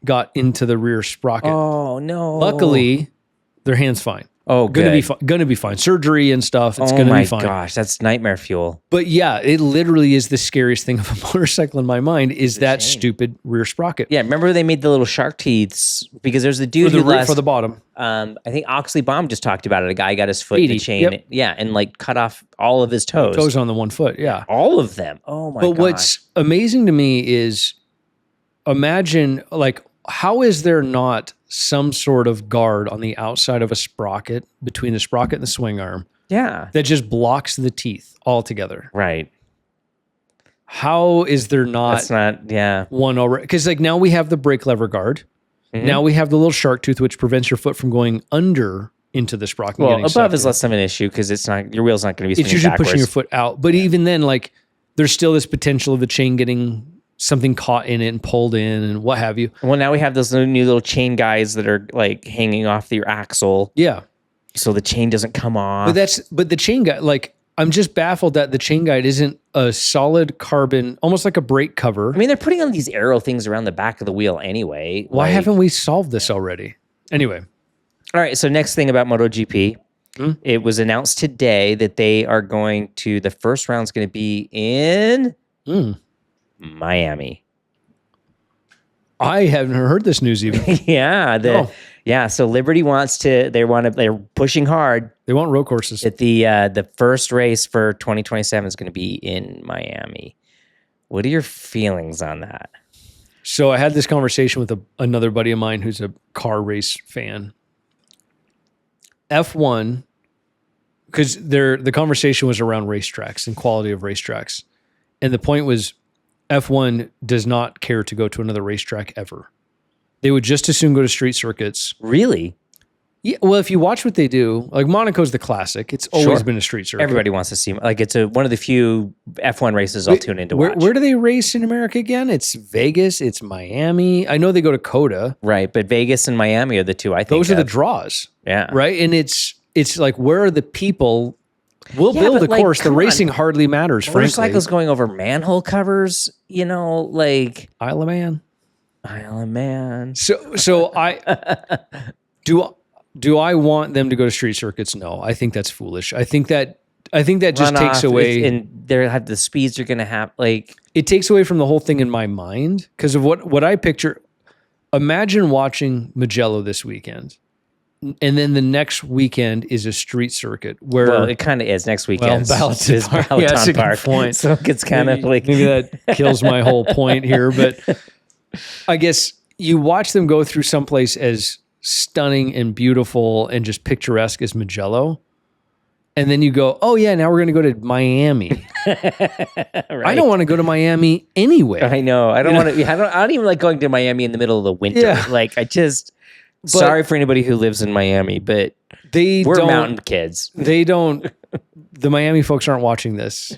Speaker 2: got into the rear sprocket.
Speaker 1: Oh no!
Speaker 2: Luckily, their hand's fine.
Speaker 1: Oh,
Speaker 2: gonna be fine. Surgery and stuff. It's gonna be fine.
Speaker 1: Oh my gosh, that's nightmare fuel.
Speaker 2: But yeah, it literally is the scariest thing of a motorcycle in my mind is that stupid rear sprocket.
Speaker 1: Yeah, remember they made the little shark teeth because there's the dude
Speaker 2: for the bottom.
Speaker 1: I think Oxley Baum just talked about it. A guy got his foot in the chain, and like cut off all of his toes.
Speaker 2: Toes on the one foot,
Speaker 1: all of them. Oh my!
Speaker 2: But what's amazing to me is, imagine like, how is there not some sort of guard on the outside of a sprocket between the sprocket and the swing arm?
Speaker 1: Yeah.
Speaker 2: That just blocks the teeth altogether.
Speaker 1: Right.
Speaker 2: How is there not?
Speaker 1: That's not,
Speaker 2: one already? Because like now we have the brake lever guard. Mm-hmm. Now we have the little shark tooth, which prevents your foot from going under into the sprocket.
Speaker 1: Well, above is less of an issue because your wheel's not going to be spinning
Speaker 2: It's usually
Speaker 1: backwards.
Speaker 2: Pushing your foot out. But even then, like, there's still this potential of the chain getting something caught in it and pulled in and what have you.
Speaker 1: Well, now we have those new little chain guys that are like hanging off your axle.
Speaker 2: Yeah.
Speaker 1: So the chain doesn't come off.
Speaker 2: But the chain guide, like, I'm just baffled that the chain guide isn't a solid carbon, almost like a brake cover.
Speaker 1: I mean, they're putting on these aero things around the back of the wheel anyway.
Speaker 2: Why haven't we solved this already? Anyway.
Speaker 1: All right. So next thing about MotoGP, it was announced today that they are the first round's going to be in Miami.
Speaker 2: I haven't heard this news even.
Speaker 1: So Liberty they're pushing hard.
Speaker 2: They want road courses.
Speaker 1: That the first race for 2027 is going to be in Miami. What are your feelings on that?
Speaker 2: So I had this conversation with another buddy of mine who's a car race fan. F1, because the conversation was around racetracks and quality of racetracks. And the point was F1 does not care to go to another racetrack ever. They would just as soon go to street circuits.
Speaker 1: Really?
Speaker 2: Yeah, well, if you watch what they do, like Monaco's the classic. It's always been a street circuit.
Speaker 1: Everybody wants to see, like, it's one of the few F1 races I'll tune in to watch.
Speaker 2: Where do they race in America again? It's Vegas, it's Miami. I know they go to COTA.
Speaker 1: Right, but Vegas and Miami are the two I think
Speaker 2: Those are the draws.
Speaker 1: Yeah.
Speaker 2: Right? And it's like, where are the people? We'll build a course. The racing hardly matters, frankly.
Speaker 1: Motorcycles going over manhole covers, like...
Speaker 2: Isle of Man. So I... Do I want them to go to street circuits? No, I think that's foolish. I think that just takes away,
Speaker 1: and the speeds are going to have
Speaker 2: it takes away from the whole thing in my mind because of what I picture. Imagine watching Mugello this weekend, and then the next weekend is a street circuit where
Speaker 1: it kind of is next weekend.
Speaker 2: Balaton
Speaker 1: is
Speaker 2: Park.
Speaker 1: Balaton
Speaker 2: That's a
Speaker 1: Park.
Speaker 2: good point.
Speaker 1: So it's kind of like
Speaker 2: maybe that kills my whole point here, but I guess you watch them go through someplace as stunning and beautiful and just picturesque as Mugello. And then you go, oh yeah, now we're going to go to Miami. Right. I don't want to go to Miami anyway.
Speaker 1: I know. I don't want to. I don't even like going to Miami in the middle of the winter. Yeah. Sorry for anybody who lives in Miami, but we're mountain kids.
Speaker 2: The Miami folks aren't watching this.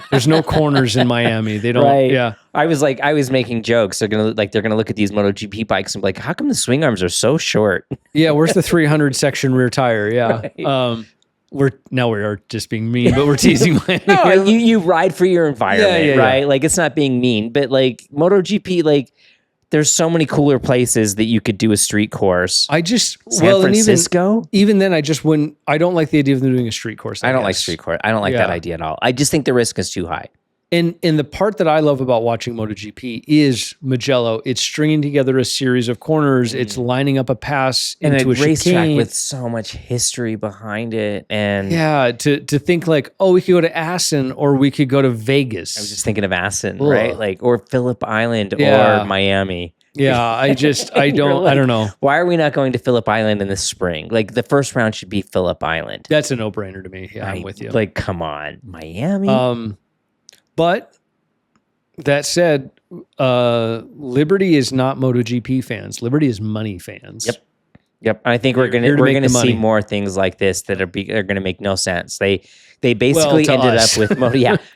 Speaker 2: There's no corners in Miami. They don't.
Speaker 1: Right.
Speaker 2: Yeah.
Speaker 1: I was making jokes. They're gonna look at these MotoGP bikes and be like, how come the swing arms are so short?
Speaker 2: Yeah. Where's the 300 section rear tire? Yeah.
Speaker 1: Right.
Speaker 2: We are just being mean, but we're teasing Miami.
Speaker 1: No, you ride for your environment, right?
Speaker 2: Yeah.
Speaker 1: Like it's not being mean, but like MotoGP, there's so many cooler places that you could do a street course. San Francisco.
Speaker 2: Even then, I don't like the idea of them doing a street course.
Speaker 1: I don't like street course. I don't like that idea at all. I just think the risk is too high.
Speaker 2: And the part that I love about watching MotoGP is Mugello. It's stringing together a series of corners. It's lining up a pass into a
Speaker 1: racetrack
Speaker 2: chicane
Speaker 1: with so much history behind it. And
Speaker 2: to think like, oh, we could go to Assen or we could go to Vegas.
Speaker 1: I was just thinking of Assen, right? Or Phillip Island or Miami.
Speaker 2: Yeah, I don't know.
Speaker 1: Why are we not going to Phillip Island in the spring? Like the first round should be Phillip Island.
Speaker 2: That's a no-brainer to me. Yeah, I'm with you.
Speaker 1: Like, come on, Miami.
Speaker 2: But that said, Liberty is not MotoGP fans. Liberty is money fans.
Speaker 1: Yep. I think we're gonna see more things like this that are gonna make no sense. They basically ended up with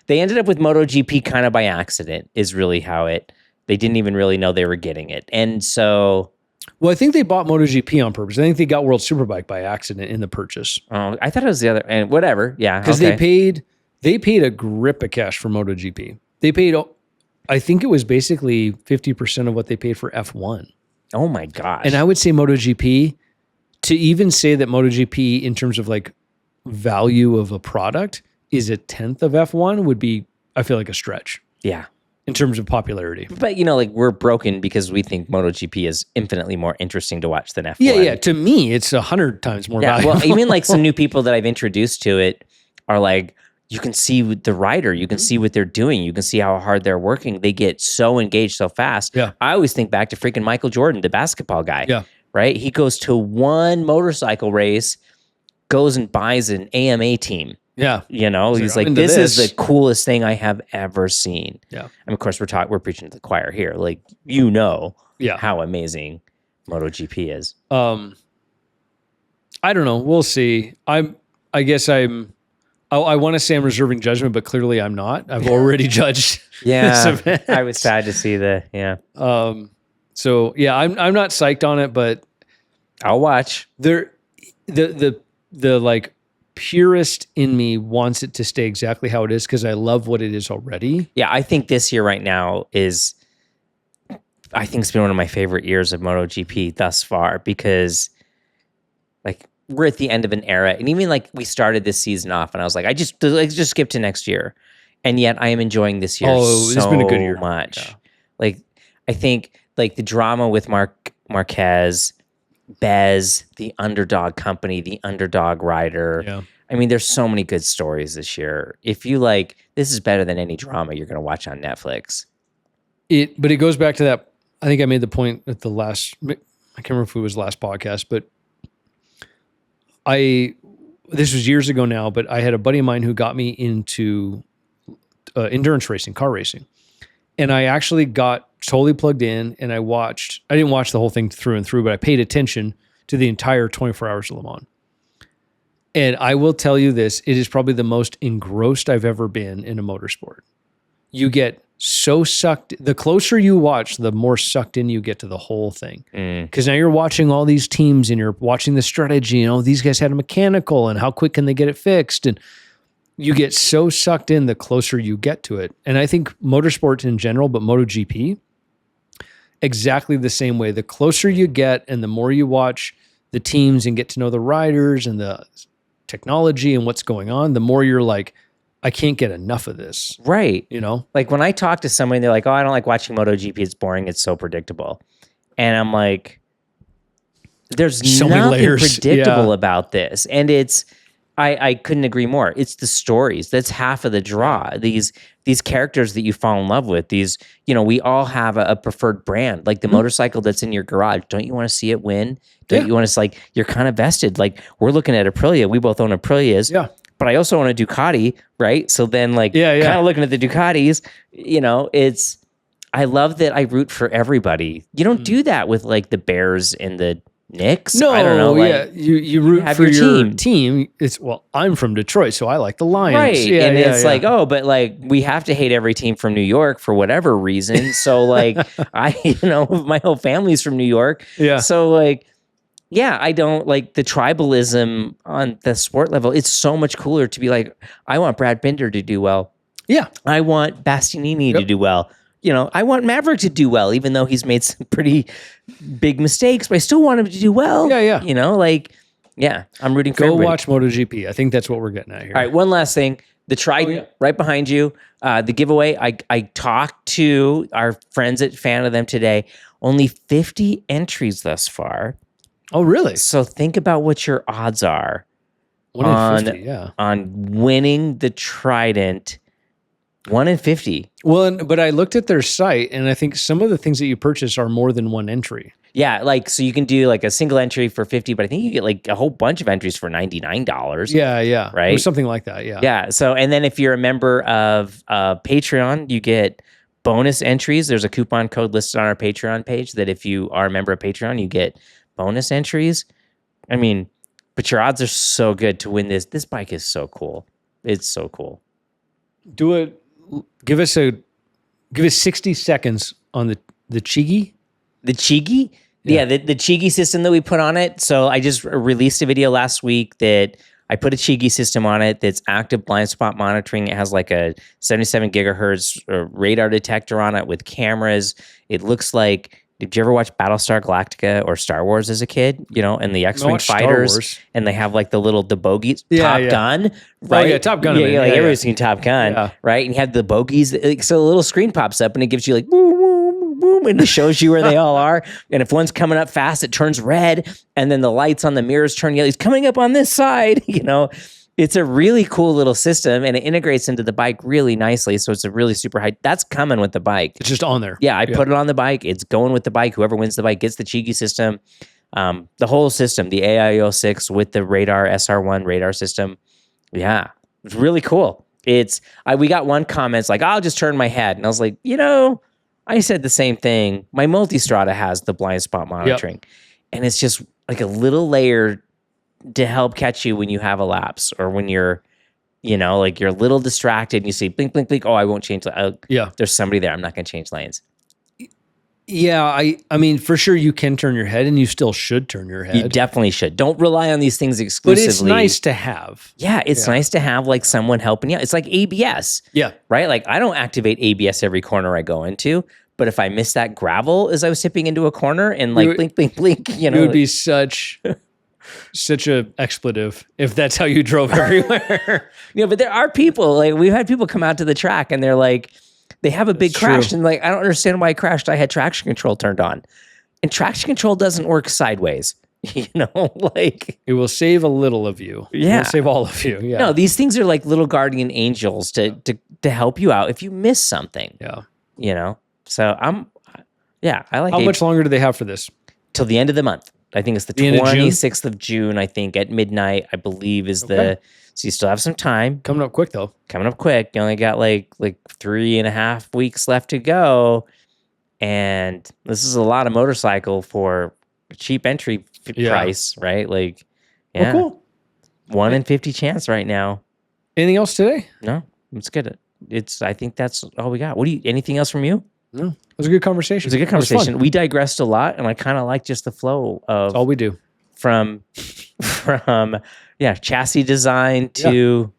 Speaker 1: they ended up with MotoGP kind of by accident. Is really how they didn't even really know they were getting it, and so.
Speaker 2: Well, I think they bought MotoGP on purpose. I think they got World Superbike by accident in the purchase.
Speaker 1: Oh, I thought it was the other, and whatever. Yeah,
Speaker 2: because they paid a grip of cash for MotoGP. They paid, I think it was basically 50% of what they paid for F1.
Speaker 1: Oh my gosh.
Speaker 2: And I would say MotoGP, to even say that MotoGP in terms of like value of a product is a 10th of F1 would be, I feel like, a stretch.
Speaker 1: Yeah.
Speaker 2: In terms of popularity.
Speaker 1: But we're broken because we think MotoGP is infinitely more interesting to watch than F1.
Speaker 2: Yeah. To me, it's 100 times more valuable.
Speaker 1: Well, even like some new people that I've introduced to it are like, you can see the rider, you can see what they're doing, you can see how hard they're working. They get so engaged so fast.
Speaker 2: Yeah.
Speaker 1: I always think back to freaking Michael Jordan, the basketball guy.
Speaker 2: Yeah.
Speaker 1: Right? He goes to one motorcycle race, goes and buys an AMA team.
Speaker 2: Yeah.
Speaker 1: He's like, this is the coolest thing I have ever seen.
Speaker 2: Yeah.
Speaker 1: And of course we're preaching to the choir here. Like, how amazing MotoGP is.
Speaker 2: I don't know. We'll see. I want to say I'm reserving judgment, but clearly I'm not. I've already judged.
Speaker 1: Yeah, I was sad to see
Speaker 2: So yeah, I'm not psyched on it, but
Speaker 1: I'll watch.
Speaker 2: The like purist in me wants it to stay exactly how it is because I love what it is already.
Speaker 1: Yeah, I think this year right now it's been one of my favorite years of MotoGP thus far because like we're at the end of an era, and even like we started this season off, and I was like, let's just skip to next year, and yet I am enjoying this year
Speaker 2: it's been a good year.
Speaker 1: Much. Yeah. Like I think like the drama with Marc Marquez, Bez, the underdog company, the underdog rider.
Speaker 2: Yeah.
Speaker 1: I mean, there's so many good stories this year. If you this is better than any drama you're going to watch on Netflix.
Speaker 2: But it goes back to that. I think I made the point at the last. I can't remember if it was last podcast, but this was years ago now, but I had a buddy of mine who got me into endurance racing, car racing. And I actually got totally plugged in and I didn't watch the whole thing through and through, but I paid attention to the entire 24 hours of Le Mans. And I will tell you this, it is probably the most engrossed I've ever been in a motorsport. You get so sucked. The closer you watch, the more sucked in you get to the whole thing. Because now you're watching all these teams and you're watching the strategy. These guys had a mechanical and how quick can they get it fixed? And you get so sucked in the closer you get to it. And I think motorsports in general, but MotoGP, exactly the same way. The closer you get and the more you watch the teams and get to know the riders and the technology and what's going on, the more you're like, I can't get enough of this.
Speaker 1: Right.
Speaker 2: Like
Speaker 1: when I talk to somebody, they're like, oh, I don't like watching MotoGP. It's boring. It's so predictable. And I'm like, there's
Speaker 2: so many
Speaker 1: nothing
Speaker 2: layers.
Speaker 1: predictable about this. And I couldn't agree more. It's the stories. That's half of the draw. These characters that you fall in love with, we all have a preferred brand, like the motorcycle that's in your garage. Don't you want to see it win? Don't you want to, you're kind of vested. Like, we're looking at Aprilia. We both own Aprilias.
Speaker 2: Yeah.
Speaker 1: But I also own a Ducati, right? So then, kind of looking at the Ducatis, I love that I root for everybody. You don't do that with, the Bears and the Knicks.
Speaker 2: No,
Speaker 1: I don't know.
Speaker 2: You root for your team. I'm from Detroit, so I like the Lions.
Speaker 1: Right. But we have to hate every team from New York for whatever reason. So my whole family's from New York.
Speaker 2: Yeah.
Speaker 1: So I don't like the tribalism on the sport level. It's so much cooler to be like, I want Brad Binder to do well.
Speaker 2: Yeah.
Speaker 1: I want Bastianini to do well. I want Maverick to do well, even though he's made some pretty big mistakes, but I still want him to do well.
Speaker 2: Yeah.
Speaker 1: I'm rooting for
Speaker 2: Go
Speaker 1: everybody.
Speaker 2: watch MotoGP. I think that's what we're getting at here.
Speaker 1: All right, one last thing. The Trident right behind you, the giveaway. I talked to our friends at Fan of Them today. Only 50 entries thus far.
Speaker 2: Oh, really?
Speaker 1: So think about what your odds are
Speaker 2: 1 in 50,
Speaker 1: on winning the Trident. 1 in 50.
Speaker 2: Well, but I looked at their site, and I think some of the things that you purchase are more than one entry.
Speaker 1: Yeah, so you can do a single entry for 50, but I think you get a whole bunch of entries for $99.
Speaker 2: Yeah.
Speaker 1: Right?
Speaker 2: Or something like that, yeah.
Speaker 1: Yeah, so, and then if you're a member of Patreon, you get bonus entries. There's a coupon code listed on our Patreon page that if you are a member of Patreon, you get bonus entries. I mean, but your odds are so good to win this. This bike is so cool. It's so cool.
Speaker 2: Give us 60 seconds on the Gigi.
Speaker 1: The Gigi? Yeah, the Gigi system that we put on it. So I just released a video last week that I put a Gigi system on it that's active blind spot monitoring. It has a 77 gigahertz radar detector on it with cameras. It looks like, did you ever watch Battlestar Galactica or Star Wars as a kid? And the X-Wing fighters, and they have the bogies. Top Gun, right?
Speaker 2: Oh, yeah, Top Gun.
Speaker 1: Everybody's seen Top Gun, right? And you have the bogies. So a little screen pops up and it gives you boom, boom, boom, and it shows you where they all are. And if one's coming up fast, it turns red, and then the lights on the mirrors turn yellow. He's coming up on this side. It's a really cool little system, and it integrates into the bike really nicely. So it's a really super high. That's coming with the bike.
Speaker 2: It's just on there.
Speaker 1: Yeah, I put it on the bike. It's going with the bike. Whoever wins the bike gets the Gigi system. The whole system, the AIO6 with the radar, SR1 radar system. Yeah, it's really cool. We got one comment I'll just turn my head. And I was like, I said the same thing. My Multistrada has the blind spot monitoring. And it's just a little layer to help catch you when you have a lapse or when you're, you're a little distracted and you see blink, blink, blink. Oh, I won't change. There's somebody there. I'm not going to change lanes.
Speaker 2: Yeah. I mean, for sure you can turn your head and you still should turn your head.
Speaker 1: You definitely should. Don't rely on these things exclusively.
Speaker 2: But it's nice to have.
Speaker 1: Yeah. It's nice to have someone helping you out. It's like ABS.
Speaker 2: Yeah.
Speaker 1: Right. I don't activate ABS every corner I go into, but if I miss that gravel as I was tipping into a corner and blink, blink, blink,
Speaker 2: it would be such a expletive if that's how you drove everywhere.
Speaker 1: But there are people we've had people come out to the track and they're they have a big crash and I don't understand why I crashed. I had traction control turned on, and traction control doesn't work sideways. It
Speaker 2: will save a little of you.
Speaker 1: Yeah,
Speaker 2: it will save all of you. Yeah.
Speaker 1: No, these things are like little guardian angels to help you out if you miss something.
Speaker 2: Yeah.
Speaker 1: So I like.
Speaker 2: How much longer do they have for this?
Speaker 1: Till the end of the month. I think it's the
Speaker 2: The end of June?
Speaker 1: 26th of June, I think, at midnight, I believe is the, so you still have some time.
Speaker 2: Coming up quick though.
Speaker 1: Coming up quick. You only got like 3.5 weeks left to go. And this is a lot of motorcycle for a cheap entry price, right? Like, yeah.
Speaker 2: Well, cool.
Speaker 1: 1 in 50 chance right now.
Speaker 2: Anything else today?
Speaker 1: No, it's good. I think that's all we got. Anything else from you?
Speaker 2: No. It was a good conversation.
Speaker 1: It was a good conversation. We digressed a lot, and I kind of like just the flow of
Speaker 2: That's all we do.
Speaker 1: From chassis design to,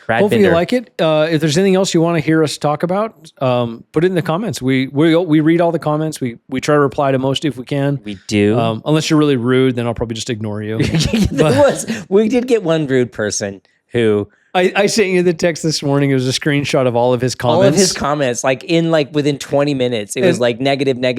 Speaker 1: Brad
Speaker 2: Hopefully
Speaker 1: Binder.
Speaker 2: you like it. If there's anything else you want to hear us talk about, put it in the comments. We read all the comments. We try to reply to most if we can.
Speaker 1: We do.
Speaker 2: Unless you're really rude, then I'll probably just ignore you.
Speaker 1: We did get one rude person who
Speaker 2: I sent you the text this morning. It was a screenshot of all of his comments.
Speaker 1: All of his comments, within 20 minutes, it was like negative.
Speaker 2: I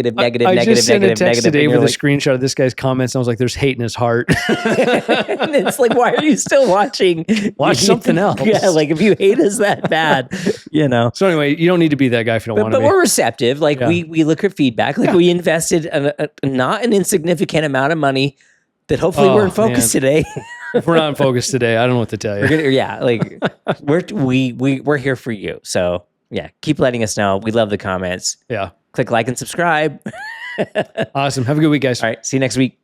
Speaker 2: just sent a text today with a screenshot of this guy's comments. And I was like, "There's hate in his heart."
Speaker 1: And it's like, why are you still watching?
Speaker 2: Watch something else.
Speaker 1: Yeah, like if you hate us that bad,
Speaker 2: So anyway, you don't need to be that guy if you don't want to be.
Speaker 1: But we're receptive. Like we look at feedback. Like we invested not an insignificant amount of money that hopefully we're in focus today.
Speaker 2: If we're not in focus today, I don't know what to tell you.
Speaker 1: We're here for you. So keep letting us know. We love the comments.
Speaker 2: Yeah.
Speaker 1: Click like and subscribe.
Speaker 2: Awesome. Have a good week, guys.
Speaker 1: All right. See you next week.